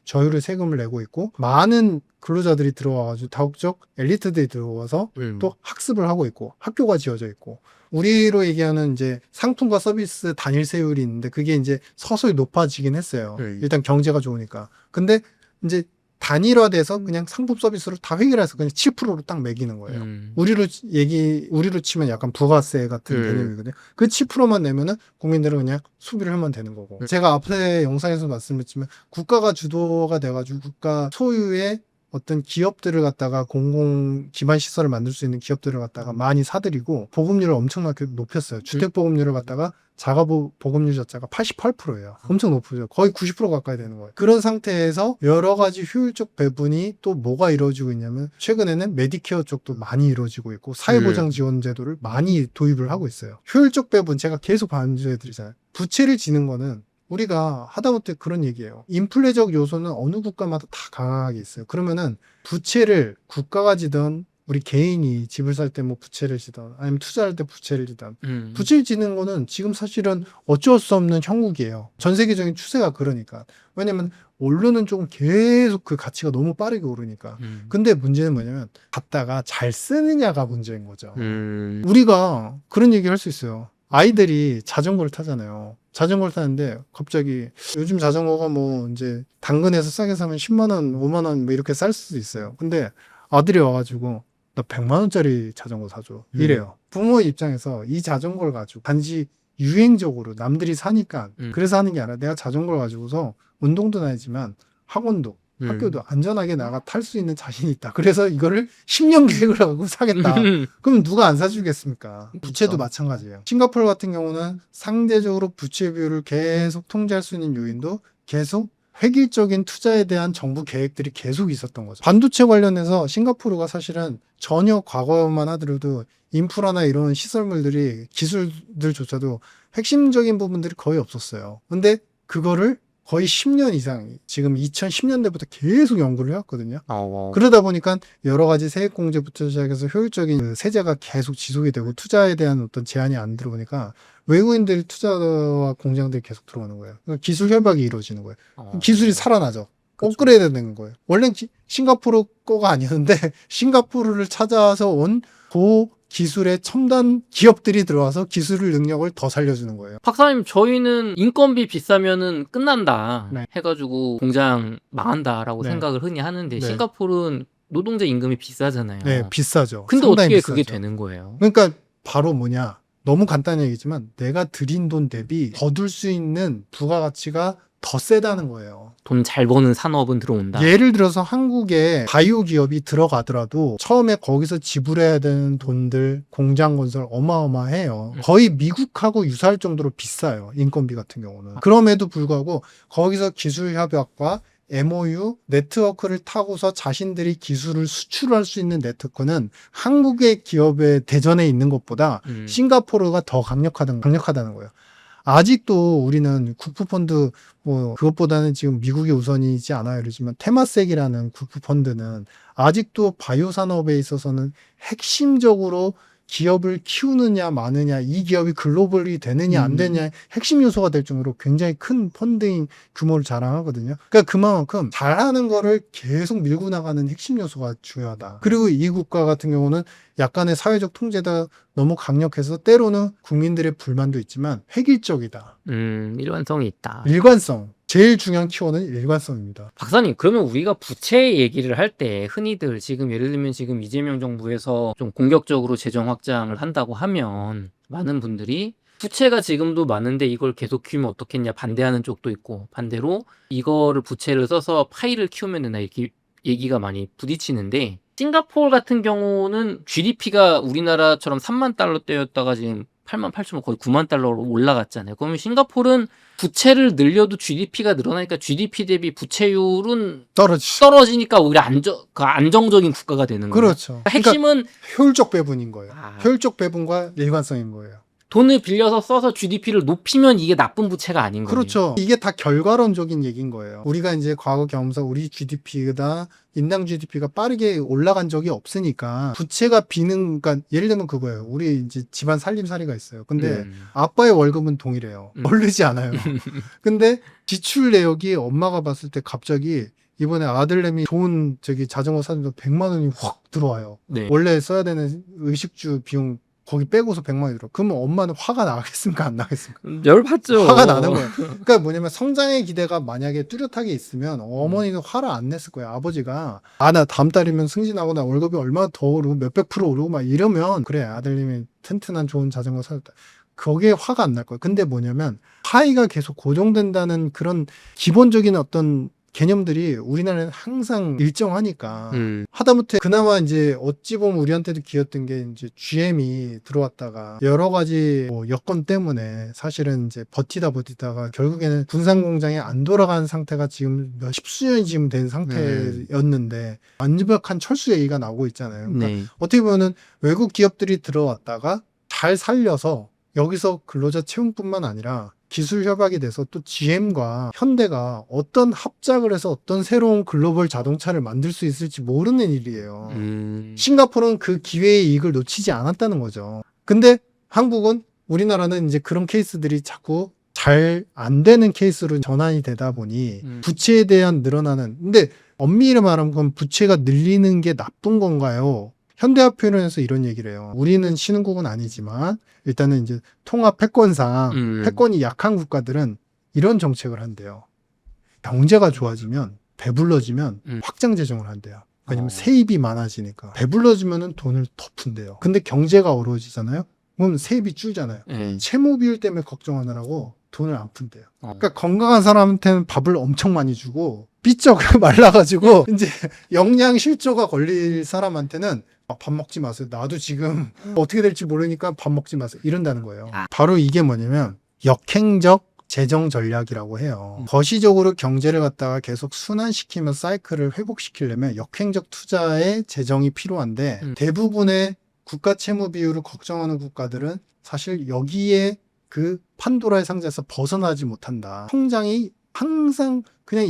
저율의 세금을 내고 있고 많은 근로자들이 들어와가지고 다국적 엘리트들이 들어와서 또 학습을 하고 있고 학교가 지어져 있고 우리로 얘기하는 이제 상품과 서비스 단일 세율이 있는데 그게 이제 서서히 높아지긴 했어요. 일단 경제가 좋으니까. 근데 이제 단일화돼서 그냥 상품 서비스로 다 회계해서 그냥 7%로 딱 매기는 거예요. 우리로 치면 약간 부가세 같은 개념이거든요. 그 7%만 내면은 국민들은 그냥 소비를 하면 되는 거고. 제가 앞에 영상에서 말씀드렸지만 국가가 주도가 돼가지고 국가 소유의 어떤 기업들을 갖다가 공공 기반 시설을 만들 수 있는 기업들을 갖다가 많이 사들이고 보급률을 엄청나게 높였어요. 주택 보급률을 갖다가 자가 보급률 자체가 88%예요. 엄청 높죠. 거의 90% 가까이 되는 거예요. 그런 상태에서 여러 가지 효율적 배분이 또 뭐가 이루어지고 있냐면 최근에는 메디케어 쪽도 많이 이루어지고 있고 사회보장 지원 제도를 많이 도입을 하고 있어요. 효율적 배분 제가 계속 반주해드리잖아요. 부채를 지는 거는 우리가 하다못해 그런 얘기예요. 인플레적 요소는 어느 국가마다 다 강하게 있어요. 그러면은 부채를 국가가 지던 우리 개인이 집을 살 때 뭐 부채를 지던 아니면 투자할 때 부채를 지던 부채를 지는 거는 지금 사실은 어쩔 수 없는 형국이에요. 전 세계적인 추세가 그러니까. 왜냐면 원료는 조금 계속 그 가치가 너무 빠르게 오르니까. 근데 문제는 뭐냐면 갖다가 잘 쓰느냐가 문제인 거죠. 우리가 그런 얘기 할 수 있어요. 아이들이 자전거를 타잖아요. 자전거를 타는데 갑자기 요즘 자전거가 뭐 이제 당근에서 싸게 사면 10만 원, 5만 원 뭐 이렇게 쌀 수도 있어요. 근데 아들이 와가지고 나 100만 원짜리 자전거 사줘. 이래요. 부모 입장에서 이 자전거를 가지고 단지 유행적으로 남들이 사니까 그래서 하는 게 아니라 내가 자전거를 가지고서 운동도 다니지만 학원도 학교도 안전하게 나가 탈 수 있는 자신이 있다. 그래서 이거를 10년 계획을 하고 사겠다. 그럼 누가 안 사주겠습니까? 부채도 그렇죠. 마찬가지예요. 싱가포르 같은 경우는 상대적으로 부채 비율을 계속 통제할 수 있는 요인도 계속 획일적인 투자에 대한 정부 계획들이 계속 있었던 거죠. 반도체 관련해서 싱가포르가 사실은 전혀 과거만 하더라도 인프라나 이런 시설물들이 기술들조차도 핵심적인 부분들이 거의 없었어요. 근데 그거를 거의 10년 이상 지금 2010년대부터 계속 연구를 해왔거든요. 그러다 보니까 여러 가지 세액공제부터 시작해서 효율적인 그 세제가 계속 지속이 되고 투자에 대한 어떤 제한이 안 들어오니까 외국인들 투자와 공장들이 계속 들어오는 거예요. 그러니까 기술 협약이 이루어지는 거예요. 기술이 살아나죠. 업그레이드 되는 거예요. 원래 싱가포르 거가 아니었는데 싱가포르를 찾아서 온 기술의 첨단 기업들이 들어와서 기술을 능력을 더 살려주는 거예요. 박사님, 저희는 인건비 비싸면은 끝난다 네. 해가지고 공장 망한다라고 네. 생각을 흔히 하는데 네. 싱가포르는 노동자 임금이 비싸잖아요. 네, 비싸죠. 근데 상당히 어떻게 그게 비싸죠. 되는 거예요? 그러니까 바로 뭐냐. 너무 간단한 얘기지만 내가 들인 돈 대비 거둘 수 있는 부가가치가 더 세다는 거예요. 돈 잘 버는 산업은 들어온다. 예를 들어서 한국에 바이오 기업이 들어가더라도 처음에 거기서 지불해야 되는 돈들, 공장 건설 어마어마해요. 거의 미국하고 유사할 정도로 비싸요. 인건비 같은 경우는. 그럼에도 불구하고 거기서 기술 협약과 MOU 네트워크를 타고서 자신들이 기술을 수출할 수 있는 네트워크는 한국의 기업의 대전에 있는 것보다 싱가포르가 더 강력하다는 거예요. 아직도 우리는 국부펀드 뭐 그것보다는 지금 미국이 우선이지 않아요. 그러지만 테마섹이라는 국부펀드는 아직도 바이오 산업에 있어서는 핵심적으로 기업을 키우느냐 마느냐, 이 기업이 글로벌이 되느냐 안 되느냐 핵심 요소가 될 정도로 굉장히 큰 펀딩 규모를 자랑하거든요. 그러니까 그만큼 잘하는 거를 계속 밀고 나가는 핵심 요소가 중요하다. 그리고 이 국가 같은 경우는 약간의 사회적 통제가 너무 강력해서 때로는 국민들의 불만도 있지만 획일적이다. 일관성이 있다. 일관성. 제일 중요한 키워드는 일관성입니다. 박사님, 그러면 우리가 부채 얘기를 할 때 흔히들 지금 예를 들면 지금 이재명 정부에서 좀 공격적으로 재정 확장을 한다고 하면 많은 분들이 부채가 지금도 많은데 이걸 계속 키우면 어떻겠냐 반대하는 쪽도 있고, 반대로 이거를 부채를 써서 파이를 키우면 되나 이렇게 얘기가 많이 부딪히는데, 싱가포르 같은 경우는 GDP가 우리나라처럼 3만 달러대였다가 지금 8만 8천 거의 9만 달러로 올라갔잖아요. 그러면 싱가포르는 부채를 늘려도 GDP가 늘어나니까 GDP 대비 부채율은 떨어지니까 오히려 안정적인 국가가 되는 거예요. 그렇죠. 핵심은 효율적 배분인 거예요. 효율적 배분과 일관성인 거예요. 돈을 빌려서 써서 GDP를 높이면 이게 나쁜 부채가 아닌 거예요. 그렇죠. 이게 다 결과론적인 얘기인 거예요. 우리가 이제 과거 경험상 우리 GDP가 인당 GDP가 빠르게 올라간 적이 없으니까 부채가 비는, 그러니까 예를 들면 그거예요. 우리 이제 집안 살림살이가 있어요. 근데 아빠의 월급은 동일해요. 오르지 않아요. 근데 지출 내역이 엄마가 봤을 때 갑자기 이번에 아들내미 좋은 자전거 사는데 100만 원이 확 들어와요. 네. 원래 써야 되는 의식주 비용 거기 빼고서 100만 원이 들어. 그러면 엄마는 화가 나겠습니까? 안 나겠습니까? 열받죠. 화가 나는 거예요. 그러니까 뭐냐면 성장의 기대가 만약에 뚜렷하게 있으면 어머니는 화를 안 냈을 거예요. 아버지가 나 다음 달이면 승진하고 나 월급이 얼마 더 오르고 몇백 프로 오르고 막 이러면 그래 아들님이 튼튼한 좋은 자전거 사줬다. 거기에 화가 안 날 거예요. 근데 뭐냐면 파이가 계속 고정된다는 그런 기본적인 어떤 개념들이 우리나라는 항상 일정하니까 음. 하다못해 그나마 이제 어찌 보면 우리한테도 기였던 게 이제 GM이 들어왔다가 여러 가지 뭐 여건 때문에 사실은 이제 버티다가 결국에는 군산 공장이 안 돌아간 상태가 지금 몇 십수년이 지금 된 상태였는데 완벽한 철수 얘기가 나오고 있잖아요. 그러니까 네. 어떻게 보면은 외국 기업들이 들어왔다가 잘 살려서 여기서 근로자 채용뿐만 아니라 기술 협약이 돼서 또 GM과 현대가 어떤 합작을 해서 어떤 새로운 글로벌 자동차를 만들 수 있을지 모르는 일이에요. 싱가포르는 그 기회의 이익을 놓치지 않았다는 거죠. 근데 한국은 우리나라는 이제 그런 케이스들이 자꾸 잘 안 되는 케이스로 전환이 되다 보니 부채에 대한 늘어나는 근데 엄밀히 말하면 그럼 부채가 늘리는 게 나쁜 건가요? 현대화폐론에서 이런 얘기를 해요. 우리는 신흥국은 아니지만 일단은 이제 통합 패권상 패권이 약한 국가들은 이런 정책을 한대요. 경제가 좋아지면 배불러지면 확장 재정을 한대요. 왜냐면 세입이 많아지니까 배불러지면은 돈을 더 푼대요. 근데 경제가 어려워지잖아요. 그럼 세입이 줄잖아요. 네. 채무 비율 때문에 걱정하느라고 돈을 안 푼대요. 그러니까 건강한 사람한테는 밥을 엄청 많이 주고 삐쩍 말라가지고 이제 영양 실조가 걸릴 사람한테는 밥 먹지 마세요. 나도 지금 어떻게 될지 모르니까 밥 먹지 마세요. 이런다는 거예요. 바로 이게 뭐냐면 역행적 재정 전략이라고 해요. 거시적으로 경제를 갖다가 계속 순환시키면서 사이클을 회복시키려면 역행적 투자의 재정이 필요한데 대부분의 국가 채무 비율을 걱정하는 국가들은 사실 여기에 그 판도라의 상자에서 벗어나지 못한다. 통장이 항상 그냥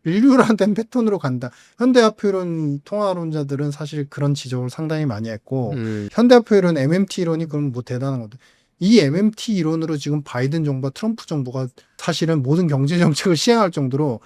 인류라는 패턴으로 간다. 현대화폐론 통화론자들은 사실 그런 지적을 상당히 많이 했고 현대화폐론 MMT 이론이 그럼 뭐 대단한 것도 이 MMT 이론으로 지금 바이든 정부와 트럼프 정부가 사실은 모든 경제 정책을 시행할 정도로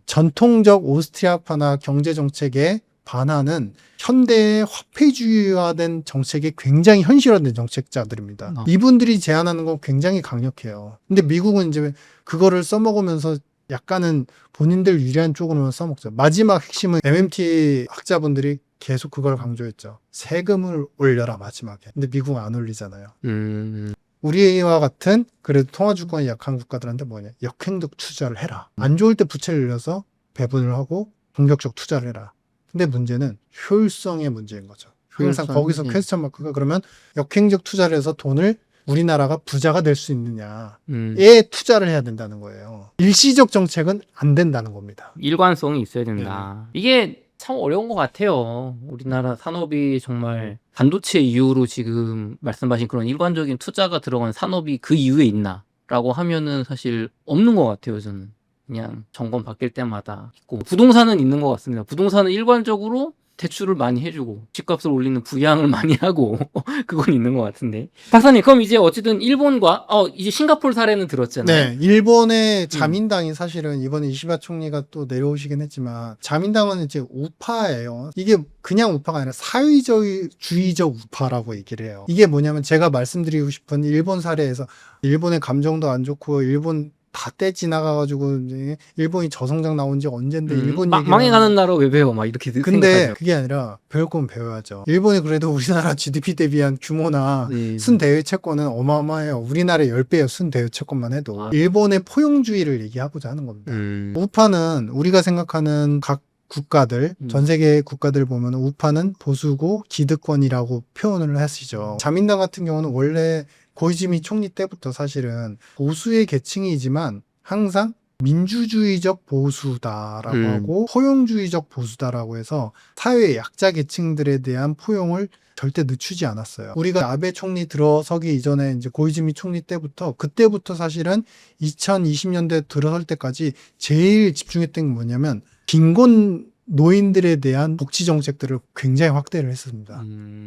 전통적 오스트리아파나 경제 정책에 반하는 현대의 화폐주의화된 정책에 굉장히 현실화된 정책자들입니다. 이분들이 제안하는 건 굉장히 강력해요. 근데 미국은 이제 그거를 써먹으면서 약간은 본인들 유리한 쪽으로만 써먹죠. 마지막 핵심은 MMT 학자분들이 계속 그걸 강조했죠. 세금을 올려라 마지막에. 근데 미국은 안 올리잖아요. 우리와 같은 그래도 통화주권이 약한 국가들한테 뭐냐. 역행적 투자를 해라. 안 좋을 때 부채를 늘려서 배분을 하고 공격적 투자를 해라. 근데 문제는 효율성의 문제인 거죠. 항상 거기서 퀘스천 마크가 그러면 역행적 투자를 해서 돈을 우리나라가 부자가 될 수 있느냐에 투자를 해야 된다는 거예요. 일시적 정책은 안 된다는 겁니다. 일관성이 있어야 된다. 이게 참 어려운 것 같아요. 우리나라 산업이 정말 반도체 이후로 지금 말씀하신 그런 일관적인 투자가 들어간 산업이 그 이후에 있나라고 하면은 사실 없는 것 같아요, 저는. 그냥 정권 바뀔 때마다 있고 부동산은 있는 것 같습니다. 부동산은 일관적으로 대출을 많이 해주고 집값을 올리는 부양을 많이 하고 그건 있는 것 같은데 박사님 그럼 이제 어쨌든 일본과 이제 싱가포르 사례는 들었잖아요. 네, 일본의 자민당이 사실은 이번에 이시바 총리가 또 내려오시긴 했지만 자민당은 이제 우파예요. 이게 그냥 우파가 아니라 사회주의적 우파라고 얘기를 해요. 이게 뭐냐면 제가 말씀드리고 싶은 일본 사례에서 일본의 감정도 안 좋고 일본 다 때 지나가가지고 이제 일본이 저성장 나온 지 언젠데 일본 얘기 망해가는 나라 왜 배워 막 이렇게 근데 생각하죠. 그게 아니라 배울 거면 배워야죠. 일본이 그래도 우리나라 GDP 대비한 규모나 순대외 채권은 어마어마해요. 우리나라의 10배예요. 순대외 채권만 해도. 일본의 포용주의를 얘기하고자 하는 겁니다. 우파는 우리가 생각하는 각 국가들, 전 세계 국가들 보면 우파는 보수고 기득권이라고 표현을 하시죠. 자민당 같은 경우는 원래 고이즈미 총리 때부터 사실은 보수의 계층이지만 항상 민주주의적 보수다라고 하고 포용주의적 보수다라고 해서 사회의 약자 계층들에 대한 포용을 절대 늦추지 않았어요. 우리가 아베 총리 들어서기 이전에 이제 고이즈미 총리 그때부터 사실은 2020년대 들어설 때까지 제일 집중했던 게 뭐냐면 빈곤 노인들에 대한 복지 정책들을 굉장히 확대를 했습니다.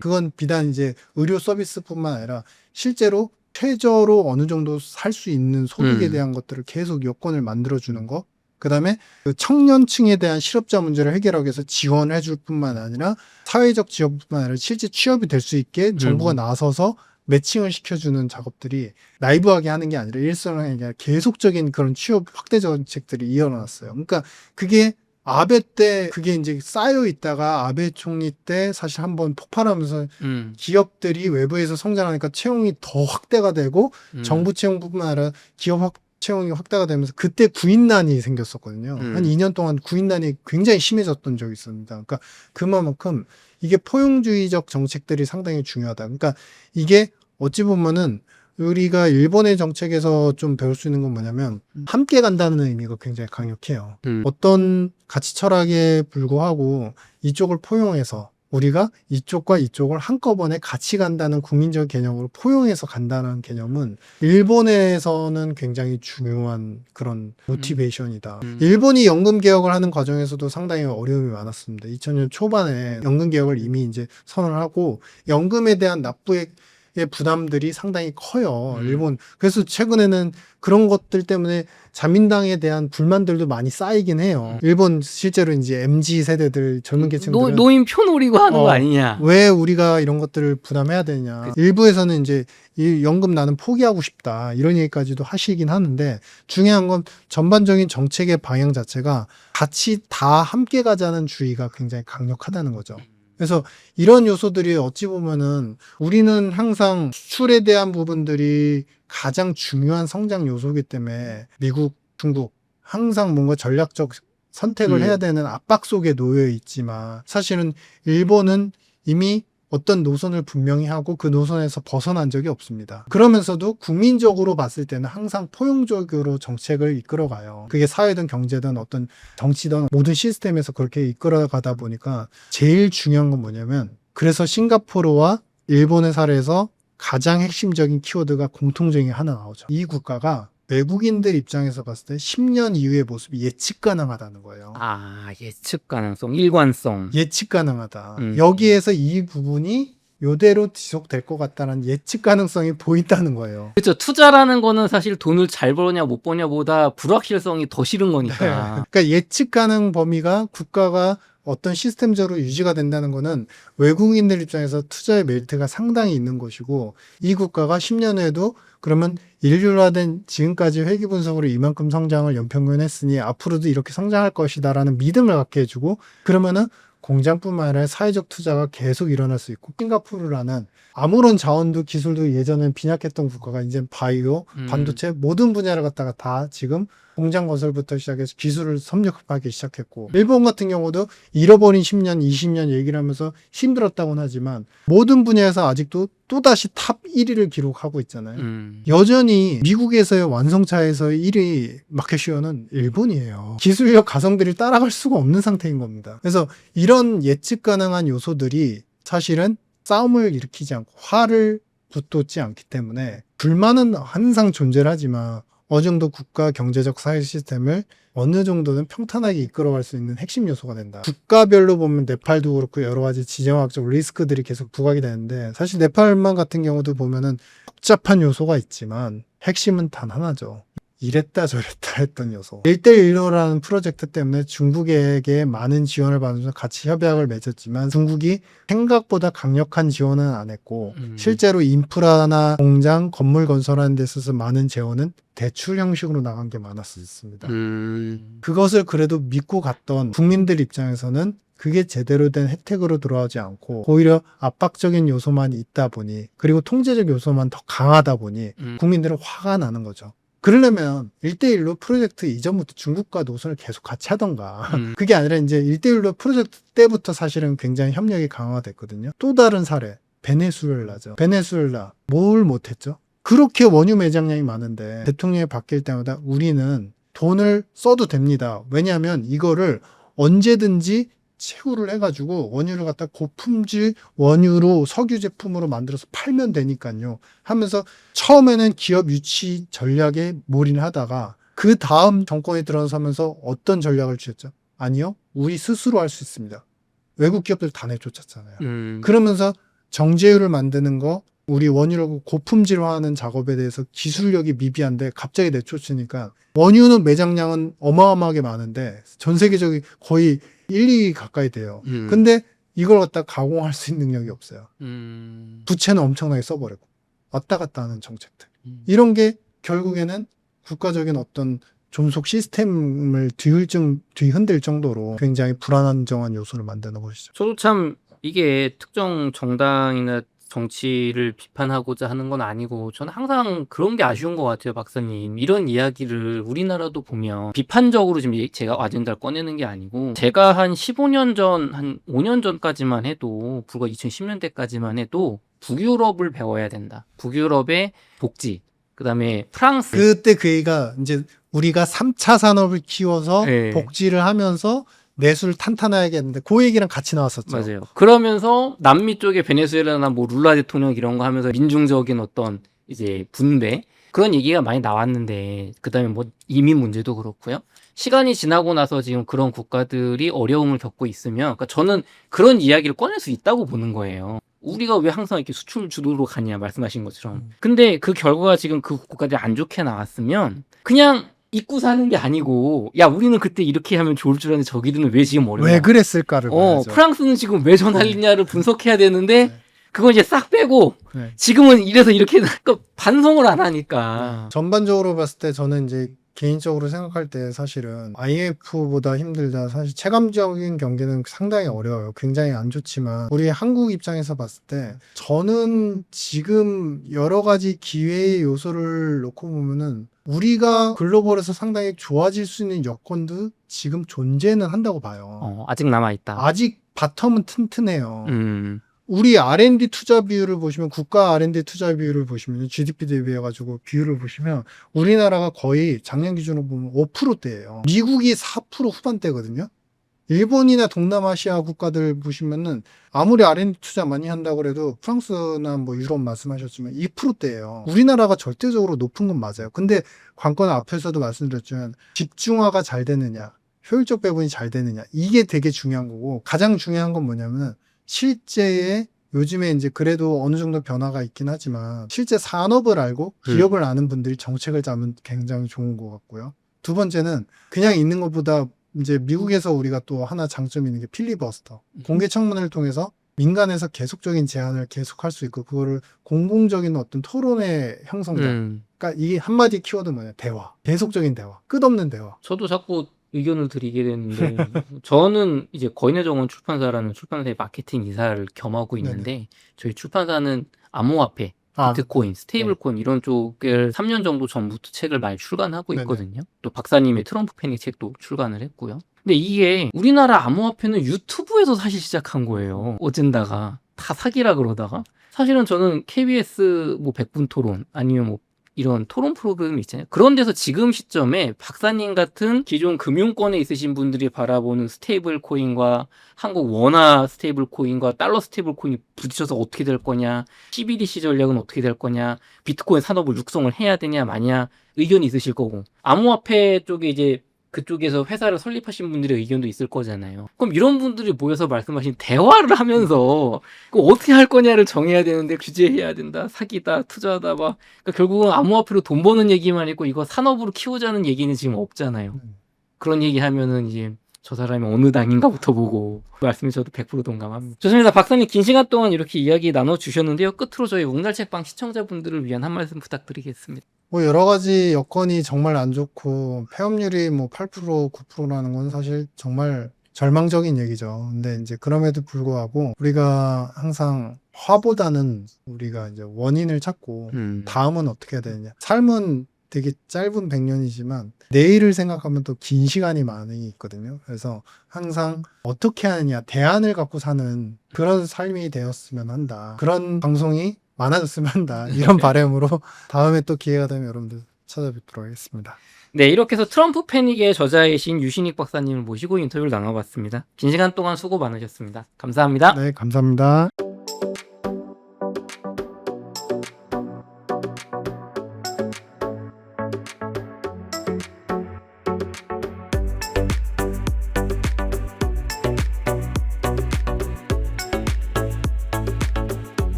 그건 비단 이제 의료 서비스뿐만 아니라 실제로 최저로 어느 정도 살 수 있는 소득에 대한 것들을 계속 여건을 만들어주는 거. 그 다음에 그 청년층에 대한 실업자 문제를 해결하기 위해서 지원을 해줄 뿐만 아니라 사회적 지원뿐만 아니라 실제 취업이 될 수 있게 정부가 나서서 매칭을 시켜주는 작업들이 라이브하게 하는 게 아니라 일선하게 아니라 계속적인 그런 취업 확대 정책들이 이어났어요. 그러니까 그게 아베 때 그게 이제 쌓여 있다가 아베 총리 때 사실 한번 폭발하면서 기업들이 외부에서 성장하니까 채용이 더 확대가 되고 정부 채용뿐만 아니라 기업 채용이 확대가 되면서 그때 구인난이 생겼었거든요. 한 2년 동안 구인난이 굉장히 심해졌던 적이 있습니다. 그러니까 그만큼 이게 포용주의적 정책들이 상당히 중요하다. 그러니까 이게 어찌 보면은 우리가 일본의 정책에서 좀 배울 수 있는 건 뭐냐면 함께 간다는 의미가 굉장히 강력해요. 어떤 가치 철학에 불구하고 이쪽을 포용해서 우리가 이쪽과 이쪽을 한꺼번에 같이 간다는 국민적 개념으로 포용해서 간다는 개념은 일본에서는 굉장히 중요한 그런 모티베이션이다. 일본이 연금 개혁을 하는 과정에서도 상당히 어려움이 많았습니다. 2000년 초반에 연금 개혁을 이미 이제 선언을 하고 연금에 대한 납부액 의 부담들이 상당히 커요. 일본. 그래서 최근에는 그런 것들 때문에 자민당에 대한 불만들도 많이 쌓이긴 해요. 일본 실제로 이제 MZ 세대들 젊은 계층들은 노인 표 노리고 하는 거 아니냐. 왜 우리가 이런 것들을 부담해야 되냐. 일부에서는 이제 이 연금 나는 포기하고 싶다. 이런 얘기까지도 하시긴 하는데 중요한 건 전반적인 정책의 방향 자체가 같이 다 함께 가자는 주의가 굉장히 강력하다는 거죠. 그래서 이런 요소들이 어찌 보면은 우리는 항상 수출에 대한 부분들이 가장 중요한 성장 요소이기 때문에 미국, 중국 항상 뭔가 전략적 선택을 해야 되는 압박 속에 놓여 있지만 사실은 일본은 이미 어떤 노선을 분명히 하고 그 노선에서 벗어난 적이 없습니다. 그러면서도 국민적으로 봤을 때는 항상 포용적으로 정책을 이끌어가요. 그게 사회든 경제든 어떤 정치든 모든 시스템에서 그렇게 이끌어가다 보니까 제일 중요한 건 뭐냐면 그래서 싱가포르와 일본의 사례에서 가장 핵심적인 키워드가 공통점이 하나 나오죠. 이 국가가 외국인들 입장에서 봤을 때 10년 이후의 모습이 예측 가능하다는 거예요. 예측 가능성, 일관성. 예측 가능하다. 여기에서 이 부분이 요대로 지속될 것 같다는 예측 가능성이 보인다는 거예요. 그렇죠. 투자라는 거는 사실 돈을 잘 버냐 못 버냐보다 불확실성이 더 싫은 거니까. 그러니까 예측 가능 범위가 국가가 어떤 시스템적으로 유지가 된다는 거는 외국인들 입장에서 투자의 메리트가 상당히 있는 것이고 이 국가가 10년 후에도 그러면 일률화된 지금까지 회귀 분석으로 이만큼 성장을 연평균 했으니 앞으로도 이렇게 성장할 것이다라는 믿음을 갖게 해주고 그러면은 공장뿐만 아니라 사회적 투자가 계속 일어날 수 있고 싱가포르라는 아무런 자원도 기술도 예전엔 빈약했던 국가가 이제 바이오, 반도체 모든 분야를 갖다가 다 지금 공장 건설부터 시작해서 기술을 섭렵하기 시작했고 일본 같은 경우도 잃어버린 10년, 20년 얘기를 하면서 힘들었다고는 하지만 모든 분야에서 아직도 또다시 탑 1위를 기록하고 있잖아요. 여전히 미국에서의 완성차에서의 1위 마켓슈어는 일본이에요. 기술력 가성비를 따라갈 수가 없는 상태인 겁니다. 그래서 이런 예측 가능한 요소들이 사실은 싸움을 일으키지 않고 화를 붙돋지 않기 때문에 불만은 항상 존재를 하지만 어느 정도 국가 경제적 사회 시스템을 어느 정도는 평탄하게 이끌어갈 수 있는 핵심 요소가 된다. 국가별로 보면 네팔도 그렇고 여러 가지 지정학적 리스크들이 계속 부각이 되는데 사실 네팔만 같은 경우도 보면은 복잡한 요소가 있지만 핵심은 단 하나죠. 이랬다 저랬다 했던 요소. 1대1로라는 프로젝트 때문에 중국에게 많은 지원을 받으면서 같이 협약을 맺었지만 중국이 생각보다 강력한 지원은 안 했고 실제로 인프라나 공장, 건물 건설하는 데 있어서 많은 재원은 대출 형식으로 나간 게 많았습니다. 그것을 그래도 믿고 갔던 국민들 입장에서는 그게 제대로 된 혜택으로 들어오지 않고 오히려 압박적인 요소만 있다 보니 그리고 통제적 요소만 더 강하다 보니 국민들은 화가 나는 거죠. 그러려면 1대1로 프로젝트 이전부터 중국과 노선을 계속 같이 하던가 그게 아니라 이제 1대1로 프로젝트 때부터 사실은 굉장히 협력이 강화됐거든요. 또 다른 사례 베네수엘라죠. 베네수엘라 뭘 못했죠? 그렇게 원유 매장량이 많은데 대통령이 바뀔 때마다 우리는 돈을 써도 됩니다. 왜냐하면 이거를 언제든지 채우를 해가지고 원유를 갖다 고품질 원유로 석유 제품으로 만들어서 팔면 되니까요 하면서 처음에는 기업 유치 전략에 몰인을 하다가 그 다음 정권에 들어서면서 어떤 전략을 취했죠? 아니요. 우리 스스로 할 수 있습니다. 외국 기업들 다 내쫓았잖아요. 그러면서 정제유를 만드는 거 우리 원유를 고품질화하는 작업에 대해서 기술력이 미비한데 갑자기 내쫓으니까 원유는 매장량은 어마어마하게 많은데 전 세계적인 거의 1, 2위 가까이 돼요. 근데 이걸 갖다 가공할 수 있는 능력이 없어요. 부채는 엄청나게 써버리고 왔다 갔다 하는 정책들. 이런 게 결국에는 국가적인 어떤 존속 시스템을 뒤흔들 정도로 굉장히 불안정한 요소를 만드는 것이죠. 저도 참 이게 특정 정당이나 정치를 비판하고자 하는 건 아니고 저는 항상 그런 게 아쉬운 것 같아요, 박사님. 이런 이야기를 우리나라도 보면 비판적으로 지금 제가 아젠다를 꺼내는 게 아니고 제가 한 15년 전, 한 5년 전까지만 해도 불과 2010년대까지만 해도 북유럽을 배워야 된다. 북유럽의 복지, 그다음에 프랑스. 그때 그 얘기가 이제 우리가 3차 산업을 키워서 네. 복지를 하면서 내수를 탄탄해야겠는데 그 얘기랑 같이 나왔었죠. 맞아요. 그러면서 남미 쪽에 베네수엘라나 뭐 룰라 대통령 이런 거 하면서 민중적인 어떤 이제 분배 그런 얘기가 많이 나왔는데 그다음에 뭐 이민 문제도 그렇고요. 시간이 지나고 나서 지금 그런 국가들이 어려움을 겪고 있으면 그러니까 저는 그런 이야기를 꺼낼 수 있다고 보는 거예요. 우리가 왜 항상 이렇게 수출 주도로 가냐 말씀하신 것처럼. 근데 그 결과가 지금 그 국가들이 안 좋게 나왔으면 그냥 잊고 사는 게 아니고 야 우리는 그때 이렇게 하면 좋을 줄 알았는데 저기들은 왜 지금 어려냐. 왜 그랬을까를 봐야죠. 프랑스는 지금 왜 전화했냐를 분석해야 되는데 네. 그건 이제 싹 빼고 네. 지금은 이래서 이렇게 그러니까 반성을 안 하니까. 전반적으로 봤을 때 저는 이제 개인적으로 생각할 때 사실은 IMF보다 힘들다. 사실 체감적인 경계는 상당히 어려워요. 굉장히 안 좋지만 우리 한국 입장에서 봤을 때 저는 지금 여러 가지 기회의 요소를 놓고 보면은 우리가 글로벌에서 상당히 좋아질 수 있는 여건도 지금 존재는 한다고 봐요. 아직 남아 있다. 아직 바텀은 튼튼해요. 우리 R&D 투자 비율을 보시면 국가 R&D 투자 비율을 보시면 GDP 대비해 가지고 비율을 보시면 우리나라가 거의 작년 기준으로 보면 5%대예요. 미국이 4% 후반대거든요. 일본이나 동남아시아 국가들 보시면은 아무리 R&D 투자 많이 한다고 해도 프랑스나 뭐 유럽 말씀하셨지만 2%대예요. 우리나라가 절대적으로 높은 건 맞아요. 근데 관건 앞에서도 말씀드렸지만 집중화가 잘 되느냐, 효율적 배분이 잘 되느냐 이게 되게 중요한 거고 가장 중요한 건 뭐냐면은 실제의 요즘에 이제 그래도 어느 정도 변화가 있긴 하지만 실제 산업을 알고 기업을 아는 분들이 정책을 짜면 굉장히 좋은 것 같고요. 두 번째는 그냥 있는 것보다 이제 미국에서 우리가 또 하나 장점이 있는 게 필리버스터. 공개 청문회를 통해서 민간에서 계속적인 제안을 계속할 수 있고 그거를 공공적인 어떤 토론의 형성자. 그러니까 이게 한마디 키워드 뭐냐? 대화. 계속적인 대화. 끝없는 대화. 저도 자꾸 의견을 드리게 되는데 저는 이제 거인의 정원 출판사라는 출판사의 마케팅 이사를 겸하고 있는데 저희 출판사는 암호화폐, 비트코인, 스테이블코인 이런 쪽을 3년 정도 전부터 책을 많이 출간하고 있거든요. 또 박사님의 트럼프 패닉 책도 출간을 했고요. 근데 이게 우리나라 암호화폐는 유튜브에서 사실 시작한 거예요. 어젠다가 다 사기라 그러다가 사실은 저는 KBS 뭐 100분 토론 아니면 뭐 이런 토론 프로그램이 있잖아요. 그런 데서 지금 시점에 박사님 같은 기존 금융권에 있으신 분들이 바라보는 스테이블 코인과 한국 원화 스테이블 코인과 달러 스테이블 코인이 부딪혀서 어떻게 될 거냐, CBDC 전략은 어떻게 될 거냐, 비트코인 산업을 육성을 해야 되냐 마냐 의견이 있으실 거고, 암호화폐 쪽에 이제 그쪽에서 회사를 설립하신 분들의 의견도 있을 거잖아요. 그럼 이런 분들이 모여서 말씀하신 대화를 하면서 어떻게 할 거냐를 정해야 되는데 규제해야 된다, 사기다, 투자다 막 그러니까 결국은 암호화폐로 돈 버는 얘기만 있고 이거 산업으로 키우자는 얘기는 지금 없잖아요. 그런 얘기 하면은 이제 저 사람이 어느 당인가부터 보고 말씀에 저도 100% 동감합니다. 좋습니다. 박사님 긴 시간 동안 이렇게 이야기 나눠주셨는데요. 끝으로 저희 웅달책방 시청자분들을 위한 한 말씀 부탁드리겠습니다. 뭐 여러 가지 여건이 정말 안 좋고 폐업률이 뭐 8%, 9%라는 건 사실 정말 절망적인 얘기죠. 근데 이제 그럼에도 불구하고 우리가 항상 화보다는 우리가 이제 원인을 찾고 다음은 어떻게 해야 되느냐. 삶은 되게 짧은 100년이지만 내일을 생각하면 또 긴 시간이 많이 있거든요. 그래서 항상 어떻게 하느냐, 대안을 갖고 사는 그런 삶이 되었으면 한다. 그런 방송이 많아졌으면 한다. 이런 바람으로 다음에 또 기회가 되면 여러분들 찾아뵙도록 하겠습니다. 네, 이렇게 해서 트럼프 패닉의 저자이신 유신익 박사님을 모시고 인터뷰를 나눠봤습니다. 긴 시간 동안 수고 많으셨습니다. 감사합니다. 네, 감사합니다.